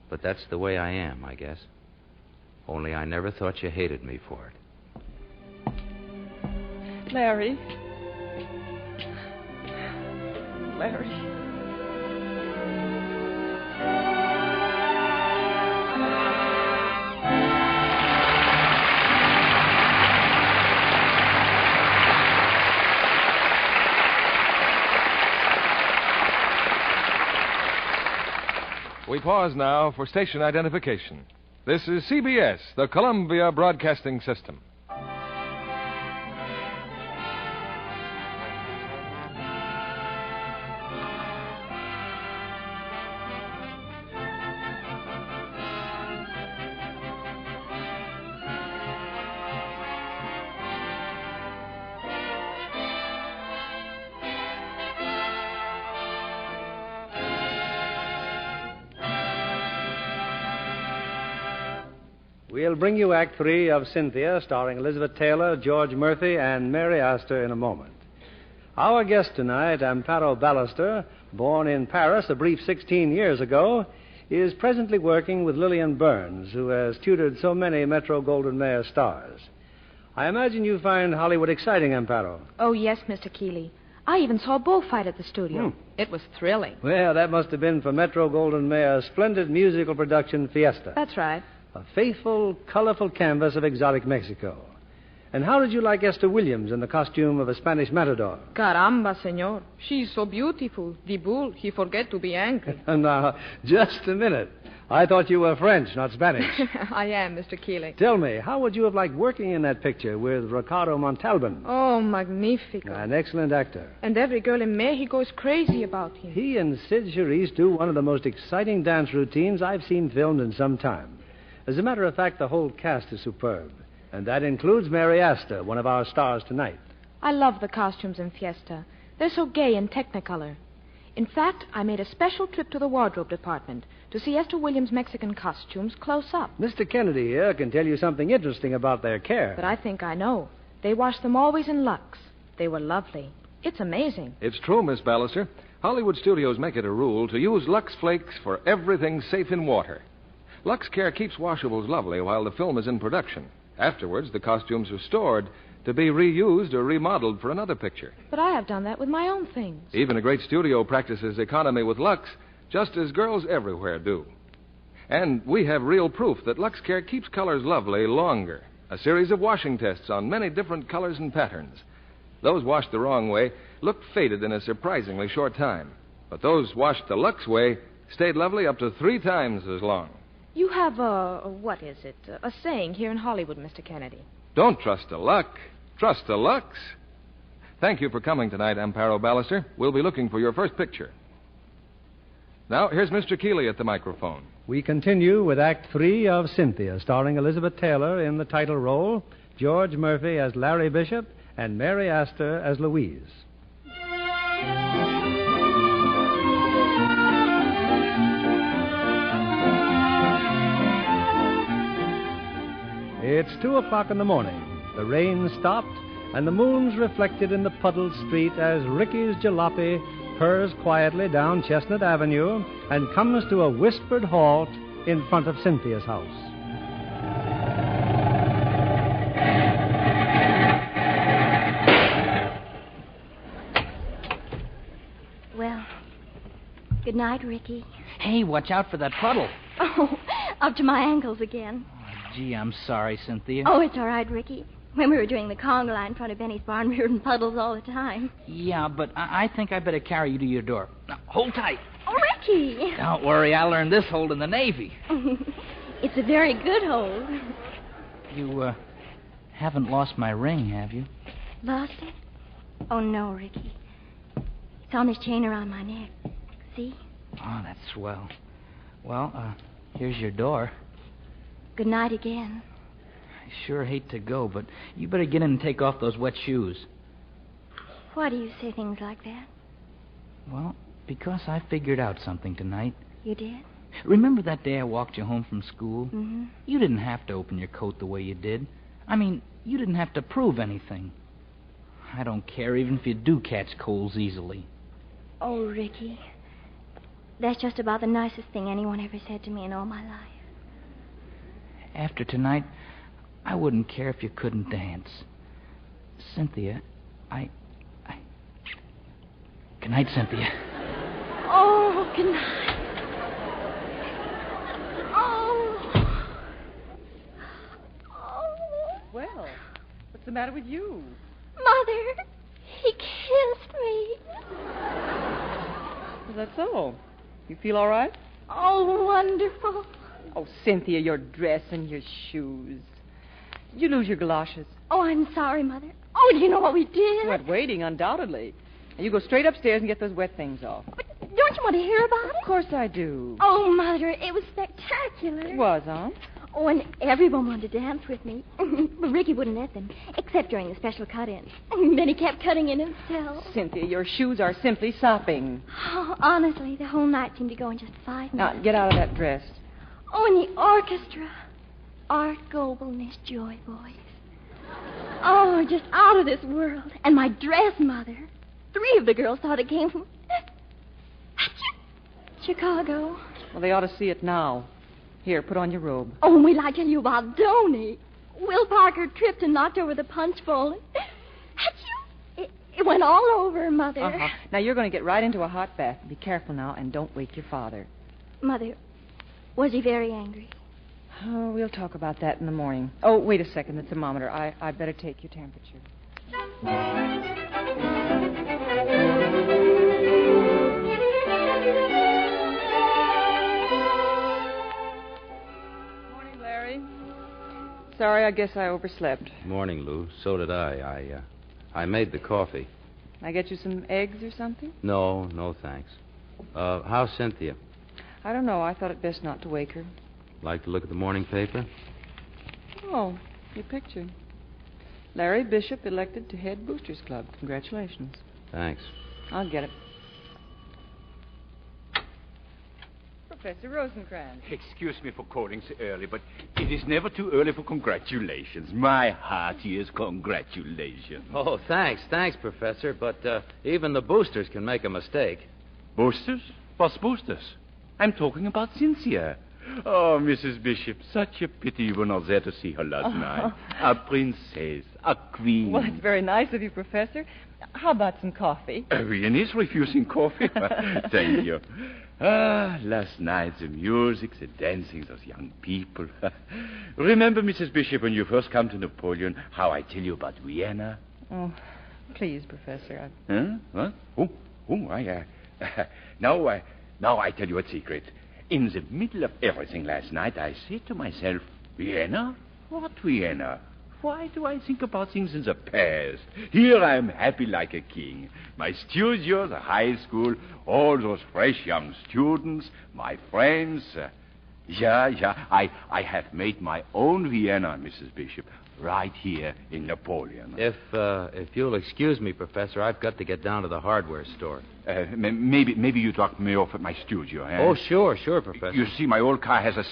but that's the way I am, I guess. Only I never thought you hated me for it. Larry. Larry. We pause now for station identification. This is CBS, the Columbia Broadcasting System. We'll bring you Act 3 of Cynthia, starring Elizabeth Taylor, George Murphy, and Mary Astor in a moment. Our guest tonight, Amparo Ballester, born in Paris a brief 16 years ago, is presently working with Lillian Burns, who has tutored so many Metro-Goldwyn-Mayer stars. I imagine you find Hollywood exciting, Amparo. Oh, yes, Mr. Keeley. I even saw a bullfight at the studio. It was thrilling. Well, that must have been for Metro-Goldwyn-Mayer's splendid musical production, Fiesta. That's right. A faithful, colorful canvas of exotic Mexico. And how did you like Esther Williams in the costume of a Spanish matador? Caramba, senor. She's so beautiful. The bull, he forget to be angry. Now, just a minute. I thought you were French, not Spanish. I am, Mr. Keeley. Tell me, how would you have liked working in that picture with Ricardo Montalban? Oh, magnifico. An excellent actor. And every girl in Mexico is crazy about him. He and Sid Charisse do one of the most exciting dance routines I've seen filmed in some time. As a matter of fact, the whole cast is superb. And that includes Mary Astor, one of our stars tonight. I love the costumes in Fiesta. They're so gay and technicolor. In fact, I made a special trip to the wardrobe department to see Esther Williams' Mexican costumes close up. Mr. Kennedy here can tell you something interesting about their care. But I think I know. They wash them always in Lux. They were lovely. It's amazing. It's true, Miss Ballester. Hollywood studios make it a rule to use Lux Flakes for everything safe in water. Lux Care keeps washables lovely while the film is in production. Afterwards, the costumes are stored to be reused or remodeled for another picture. But I have done that with my own things. Even a great studio practices economy with Lux, just as girls everywhere do. And we have real proof that Lux Care keeps colors lovely longer. A series of washing tests on many different colors and patterns. Those washed the wrong way looked faded in a surprisingly short time. But those washed the Lux way stayed lovely up to 3 times as long. You have a saying here in Hollywood, Mr. Kennedy. Don't trust a luck, trust a Lux. Thank you for coming tonight, Amparo Ballester. We'll be looking for your first picture. Now, here's Mr. Keeley at the microphone. We continue with Act 3 of Cynthia, starring Elizabeth Taylor in the title role, George Murphy as Larry Bishop, and Mary Astor as Louise. It's 2 o'clock in the morning. The rain stopped, and the moon's reflected in the puddled street as Ricky's jalopy purrs quietly down Chestnut Avenue and comes to a whispered halt in front of Cynthia's house. Well, good night, Ricky. Hey, watch out for that puddle. Oh, up to my ankles again. Gee, I'm sorry, Cynthia. Oh, it's all right, Ricky. When we were doing the conga line in front of Benny's barn, we were in puddles all the time. Yeah, but I think I better carry you to your door. Now, hold tight. Oh, Ricky! Don't worry, I learned this hold in the Navy. It's a very good hold. You, haven't lost my ring, have you? Lost it? Oh, no, Ricky. It's on this chain around my neck. See? Oh, that's swell. Well, here's your door. Good night again. I sure hate to go, but you better get in and take off those wet shoes. Why do you say things like that? Well, because I figured out something tonight. You did? Remember that day I walked you home from school? Mm-hmm. You didn't have to open your coat the way you did. I mean, you didn't have to prove anything. I don't care even if you do catch colds easily. Oh, Ricky. That's just about the nicest thing anyone ever said to me in all my life. After tonight, I wouldn't care if you couldn't dance. Cynthia, Good night, Cynthia. Oh, good night. Oh. Well, what's the matter with you? Mother, he kissed me. Is that so? You feel all right? Oh, wonderful. Oh, Cynthia, your dress and your shoes. Did you lose your galoshes? Oh, I'm sorry, Mother. Oh, do you know what we did? Wet waiting, undoubtedly. Now, you go straight upstairs and get those wet things off. But don't you want to hear about it? Of course I do. Oh, Mother, it was spectacular. It was, huh? Oh, and everyone wanted to dance with me. But Ricky wouldn't let them, except during the special cut-in. Then he kept cutting in himself. Cynthia, your shoes are simply sopping. Oh, honestly, the whole night seemed to go in just 5 minutes. Now, get out of that dress. Oh, and the orchestra. Art Goebel and his Joy Boys. Oh, just out of this world. And my dress, Mother. 3 of the girls thought it came from Chicago. Well, they ought to see it now. Here, put on your robe. Oh, and wait till I tell you about Donny. Will Parker tripped and knocked over the punch bowl. It went all over, Mother. Uh-huh. Now, you're going to get right into a hot bath. Be careful now, and don't wake your father. Mother, was he very angry? Oh, we'll talk about that in the morning. Oh, wait a second, the thermometer. I better take your temperature. Morning, Larry. Sorry, I guess I overslept. Morning, Lou. So did I. I made the coffee. I get you some eggs or something? No, thanks. How's Cynthia? I don't know. I thought it best not to wake her. Like to look at the morning paper? Oh, your picture. Larry Bishop elected to head Boosters Club. Congratulations. Thanks. I'll get it. Professor Rosencrantz. Excuse me for calling so early, but it is never too early for congratulations. My heartiest congratulations. Oh, thanks, Professor. But even the boosters can make a mistake. Boosters? What's boosters? I'm talking about Cynthia. Oh, Mrs. Bishop, such a pity you were not there to see her last night. A princess, a queen. Well, it's very nice of you, Professor. How about some coffee? Vienna's refusing coffee? Thank you. Last night, the music, the dancing, those young people. Remember, Mrs. Bishop, when you first come to Napoleon, how I tell you about Vienna? Oh, please, Professor. Huh? What? Now I tell you a secret. In the middle of everything last night, I said to myself, Vienna? What Vienna? Why do I think about things in the past? Here I am happy like a king. My studio, the high school, all those fresh young students, my friends. I have made my own Vienna, Mrs. Bishop, right here in Napoleon. If you'll excuse me, Professor, I've got to get down to the hardware store. Maybe you drop me off at my studio, eh? Oh, sure, Professor. You see, my old car has a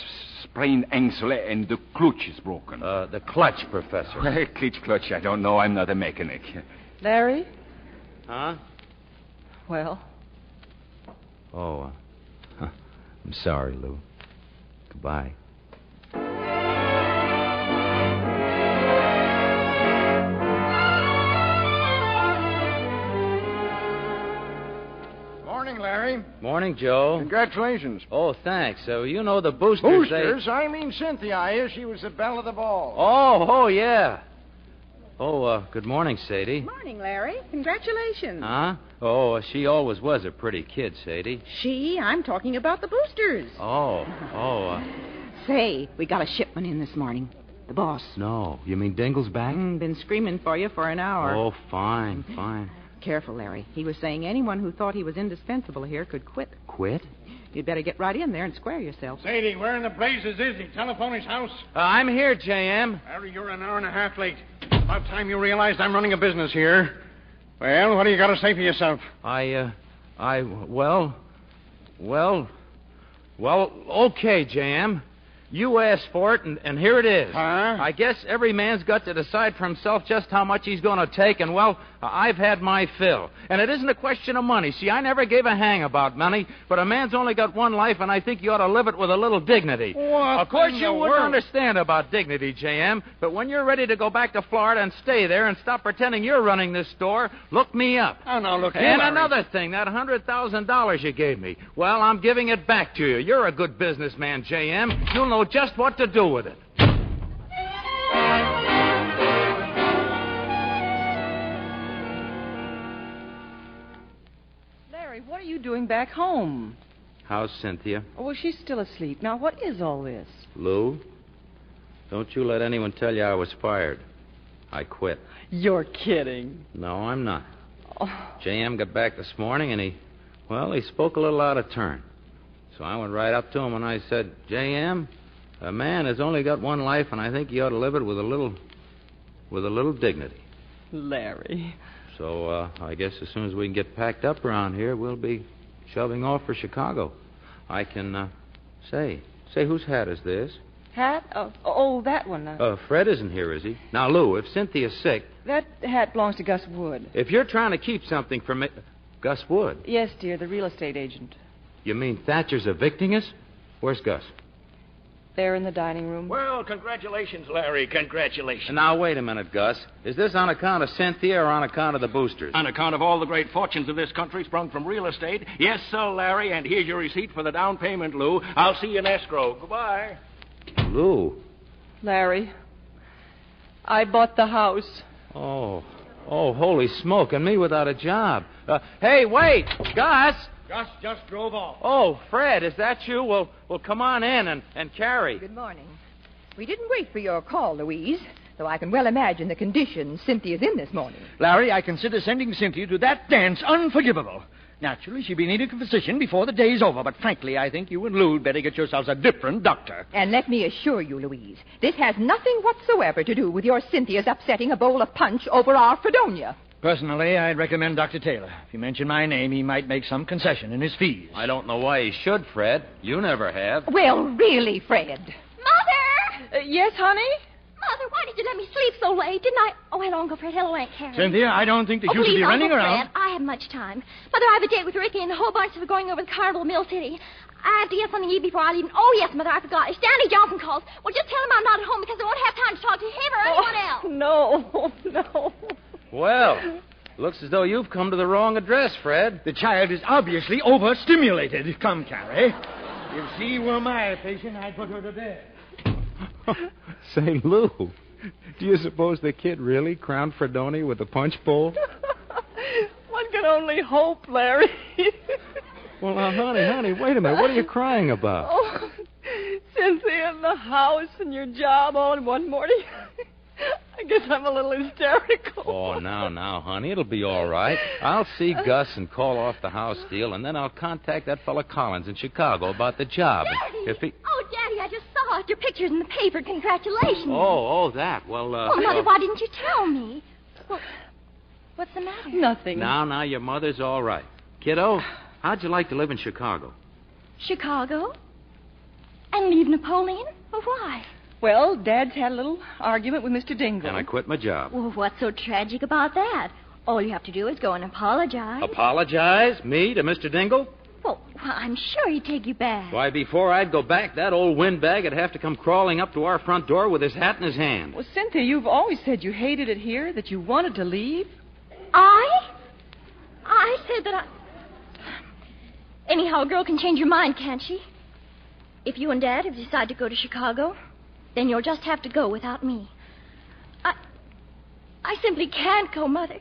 sprained ankle and the clutch is broken. The clutch, Professor. Well, clutch, I don't know. I'm not a mechanic. Larry? Huh? Well? Oh, I'm sorry, Lou. Goodbye. Morning, Larry. Morning, Joe. Congratulations. Oh, thanks. So you know the boosters. Boosters? I mean Cynthia. I hear she was the belle of the ball. Oh, yeah. Oh, good morning, Sadie. Morning, Larry. Congratulations. Huh? Oh, she always was a pretty kid, Sadie. I'm talking about the boosters. Say, we got a shipment in this morning. The boss. No. You mean Dingle's back? Been screaming for you for an hour. Oh, fine. Careful, Larry. He was saying anyone who thought he was indispensable here could quit. Quit? You'd better get right in there and square yourself. Sadie, where in the blazes is he? Telephone his house? I'm here, J.M. Larry, you're an hour and a half late. About time you realized I'm running a business here. Well, what do you got to say for yourself? Well, okay, J.M. You asked for it, and here it is. Huh? I guess every man's got to decide for himself just how much he's going to take, and, well, I've had my fill. And it isn't a question of money. See, I never gave a hang about money, but a man's only got one life, and I think you ought to live it with a little dignity. What? Of course, you wouldn't understand about dignity, J.M., but when you're ready to go back to Florida and stay there and stop pretending you're running this store, look me up. Oh, no, look here, And Larry. another thing, that $100,000 you gave me. Well, I'm giving it back to you. You're a good businessman, J.M. You'll know just what to do with it. Larry, what are you doing back home? How's Cynthia? Oh, well, she's still asleep. Now, what is all this? Lou, don't you let anyone tell you I was fired. I quit. You're kidding. No, I'm not. Oh. J.M. got back this morning, and he spoke a little out of turn. So I went right up to him and I said, J.M., a man has only got one life, and I think he ought to live it with a little dignity. Larry. So I guess as soon as we can get packed up around here, we'll be shoving off for Chicago. I can say, whose hat is this? Hat? Oh, that one. Fred isn't here, is he? Now, Lou, if Cynthia's sick... That hat belongs to Gus Wood. If you're trying to keep something from me... Gus Wood? Yes, dear, the real estate agent. You mean Thatcher's evicting us? Where's Gus? There in the dining room. Well, congratulations, Larry. Congratulations. Now, wait a minute, Gus. Is this on account of Cynthia or on account of the boosters? On account of all the great fortunes of this country sprung from real estate. Yes, sir, Larry, and here's your receipt for the down payment, Lou. I'll see you in escrow. Goodbye. Lou. Larry, I bought the house. Oh, holy smoke, and me without a job. Hey, wait! Gus! Gus just drove off. Oh, Fred, is that you? Well, come on in and carry. Good morning. We didn't wait for your call, Louise, though I can well imagine the condition Cynthia's in this morning. Larry, I consider sending Cynthia to that dance unforgivable. Naturally, she'll be needing a physician before the day's over, but frankly, I think you and Lou'd better get yourselves a different doctor. And let me assure you, Louise, this has nothing whatsoever to do with your Cynthia's upsetting a bowl of punch over our Fredonia. Personally, I'd recommend Dr. Taylor. If you mention my name, he might make some concession in his fees. I don't know why he should, Fred. You never have. Well, really, Fred. Mother! Yes, honey? Mother, why did you let me sleep so late? Didn't I? Oh, hello, Uncle Fred. Hello, Aunt Carrie. Cynthia, I don't think that you should please, be running Uncle around. Fred, I haven't much time. Mother, I have a date with Ricky and the whole bunch of us going over to Carnival Mill City. I have to get something to eat before I leave. Oh, yes, Mother, I forgot. If Stanley Johnson calls, well, just tell him I'm not at home because I won't have time to talk to him or anyone else. No. Well, looks as though you've come to the wrong address, Fred. The child is obviously overstimulated. Come, Carrie. If she were my patient, I'd put her to bed. Say, Lou, do you suppose the kid really crowned Fredonia with a punch bowl? One can only hope, Larry. Well, now, honey, wait a minute. What are you crying about? Oh, Cynthia and the house and your job all in one morning. I guess I'm a little hysterical. Oh, now, honey, it'll be all right. I'll see Gus and call off the house deal, and then I'll contact that fella Collins in Chicago about the job. Daddy! If he... Oh, Daddy, I just saw it. Your picture's in the paper. Congratulations. Oh, that. Well, Mother, why didn't you tell me? Well, what's the matter? Nothing. Now, your mother's all right. Kiddo, how'd you like to live in Chicago? Chicago? And leave Napoleon? Well, why? Well, Dad's had a little argument with Mr. Dingle. And I quit my job. Well, what's so tragic about that? All you have to do is go and apologize. Apologize? Me to Mr. Dingle? Well, I'm sure he'd take you back. Why, before I'd go back, that old windbag would have to come crawling up to our front door with his hat in his hand. Well, Cynthia, you've always said you hated it here, that you wanted to leave. I said that Anyhow, a girl can change her mind, can't she? If you and Dad have decided to go to Chicago, then you'll just have to go without me. I simply can't go, Mother.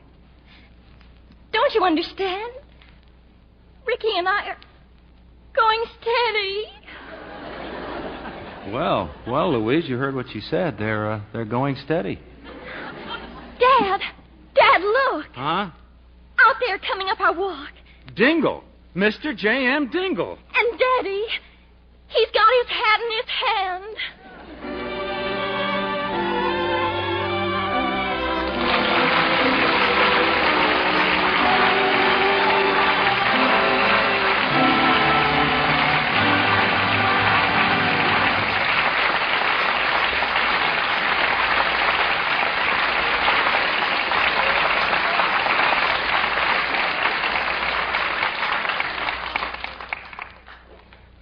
Don't you understand? Ricky and I are going steady. Well, Louise, you heard what she said. They're going steady. Dad, look. Huh? Out there coming up our walk. Dingle. Mr. J.M. Dingle. And Daddy, he's got his hat in his hand.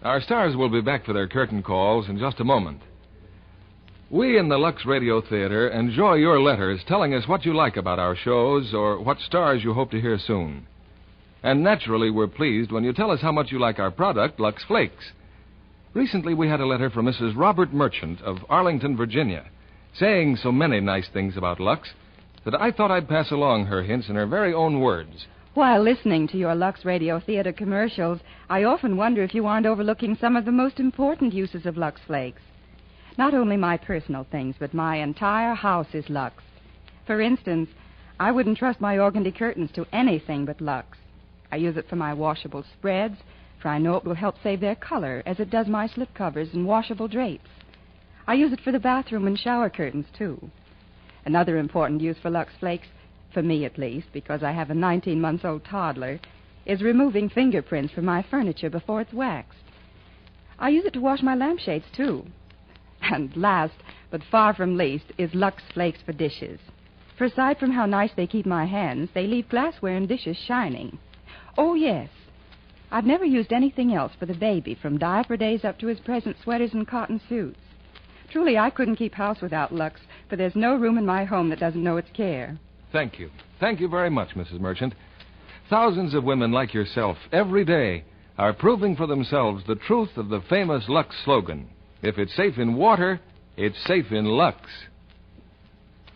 Our stars will be back for their curtain calls in just a moment. We in the Lux Radio Theatre enjoy your letters telling us what you like about our shows or what stars you hope to hear soon. And naturally, we're pleased when you tell us how much you like our product, Lux Flakes. Recently, we had a letter from Mrs. Robert Merchant of Arlington, Virginia, saying so many nice things about Lux that I thought I'd pass along her hints in her very own words. While listening to your Lux Radio Theatre commercials, I often wonder if you aren't overlooking some of the most important uses of Lux Flakes. Not only my personal things, but my entire house is Lux. For instance, I wouldn't trust my organdy curtains to anything but Lux. I use it for my washable spreads, for I know it will help save their color, as it does my slipcovers and washable drapes. I use it for the bathroom and shower curtains, too. Another important use for Lux Flakes, for me at least, because I have a 19-month-old toddler, is removing fingerprints from my furniture before it's waxed. I use it to wash my lampshades, too. And last, but far from least, is Lux Flakes for dishes. For aside from how nice they keep my hands, they leave glassware and dishes shining. Oh, yes. I've never used anything else for the baby, from diaper days up to his present sweaters and cotton suits. Truly, I couldn't keep house without Lux, for there's no room in my home that doesn't know its care. Thank you. Thank you very much, Mrs. Merchant. Thousands of women like yourself, every day, are proving for themselves the truth of the famous Lux slogan. If it's safe in water, it's safe in Lux.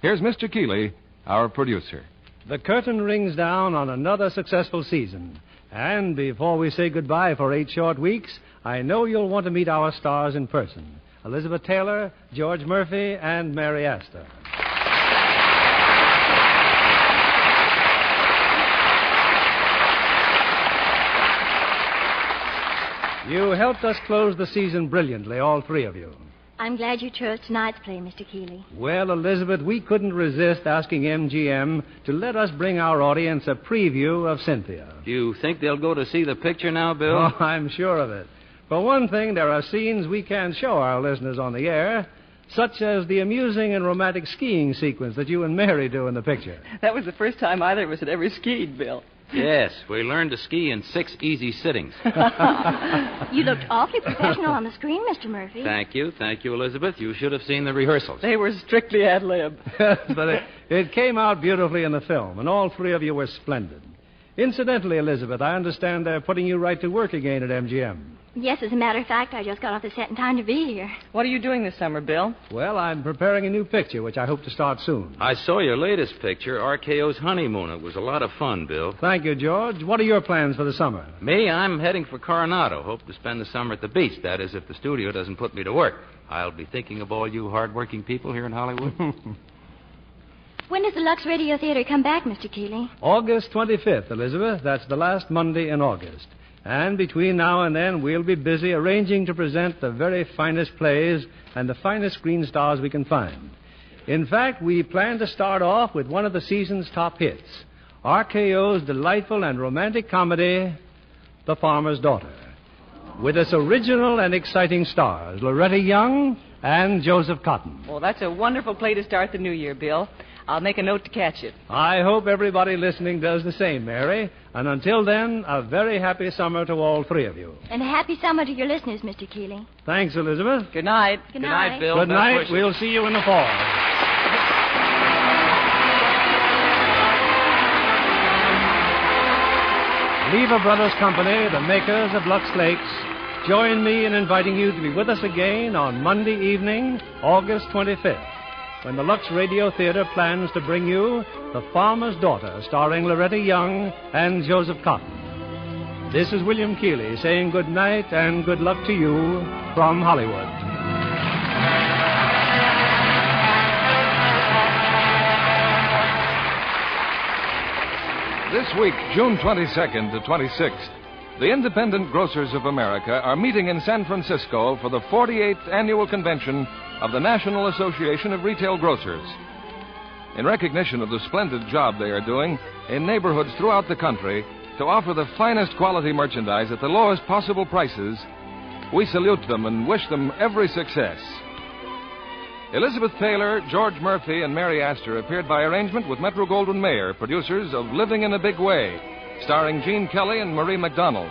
Here's Mr. Keeley, our producer. The curtain rings down on another successful season. And before we say goodbye for 8 short weeks, I know you'll want to meet our stars in person. Elizabeth Taylor, George Murphy, and Mary Astor. You helped us close the season brilliantly, all three of you. I'm glad you chose tonight's play, Mr. Keeley. Well, Elizabeth, we couldn't resist asking MGM to let us bring our audience a preview of Cynthia. Do you think they'll go to see the picture now, Bill? Oh, I'm sure of it. For one thing, there are scenes we can't show our listeners on the air, such as the amusing and romantic skiing sequence that you and Mary do in the picture. That was the first time either of us had ever skied, Bill. Yes, we learned to ski in 6 easy sittings. You looked awfully professional on the screen, Mr. Murphy. Thank you, Elizabeth. You should have seen the rehearsals. They were strictly ad lib. But it came out beautifully in the film, and all three of you were splendid. Incidentally, Elizabeth, I understand they're putting you right to work again at MGM. Yes, as a matter of fact, I just got off the set in time to be here. What are you doing this summer, Bill? Well, I'm preparing a new picture, which I hope to start soon. I saw your latest picture, RKO's Honeymoon. It was a lot of fun, Bill. Thank you, George. What are your plans for the summer? Me, I'm heading for Coronado. Hope to spend the summer at the beach. That is, if the studio doesn't put me to work. I'll be thinking of all you hard-working people here in Hollywood. When does the Lux Radio Theatre come back, Mr. Keeley? August 25th, Elizabeth. That's the last Monday in August. And between now and then, we'll be busy arranging to present the very finest plays and the finest screen stars we can find. In fact, we plan to start off with one of the season's top hits, RKO's delightful and romantic comedy, The Farmer's Daughter, with its original and exciting stars, Loretta Young and Joseph Cotton. Well, that's a wonderful play to start the new year, Bill. I'll make a note to catch it. I hope everybody listening does the same, Mary. And until then, a very happy summer to all three of you. And a happy summer to your listeners, Mr. Keeley. Thanks, Elizabeth. Good night. Good night, Bill. Good night. We'll see you in the fall. Lever Brothers Company, the makers of Lux Flakes, join me in inviting you to be with us again on Monday evening, August 25th. When the Lux Radio Theatre plans to bring you The Farmer's Daughter, starring Loretta Young and Joseph Cotton. This is William Keeley saying good night and good luck to you from Hollywood. This week, June 22nd to 26th, the Independent Grocers of America are meeting in San Francisco for the 48th Annual Convention of the National Association of Retail Grocers. In recognition of the splendid job they are doing in neighborhoods throughout the country to offer the finest quality merchandise at the lowest possible prices, we salute them and wish them every success. Elizabeth Taylor, George Murphy, and Mary Astor appeared by arrangement with Metro-Goldwyn-Mayer, producers of Living in a Big Way, starring Gene Kelly and Marie McDonald.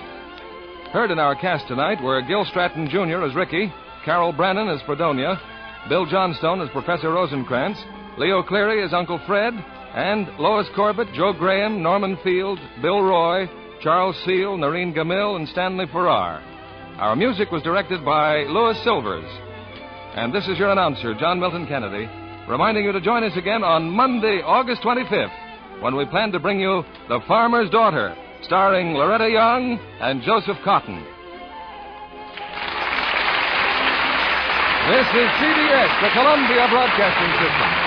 Heard in our cast tonight were Gil Stratton, Jr. as Ricky, Carol Brannon as Fredonia, Bill Johnstone as Professor Rosencrantz, Leo Cleary as Uncle Fred, and Lois Corbett, Joe Graham, Norman Field, Bill Roy, Charles Seal, Noreen Gamil, and Stanley Farrar. Our music was directed by Louis Silvers. And this is your announcer, John Milton Kennedy, reminding you to join us again on Monday, August 25th, when we plan to bring you The Farmer's Daughter, starring Loretta Young and Joseph Cotton. This is CBS, the Columbia Broadcasting System.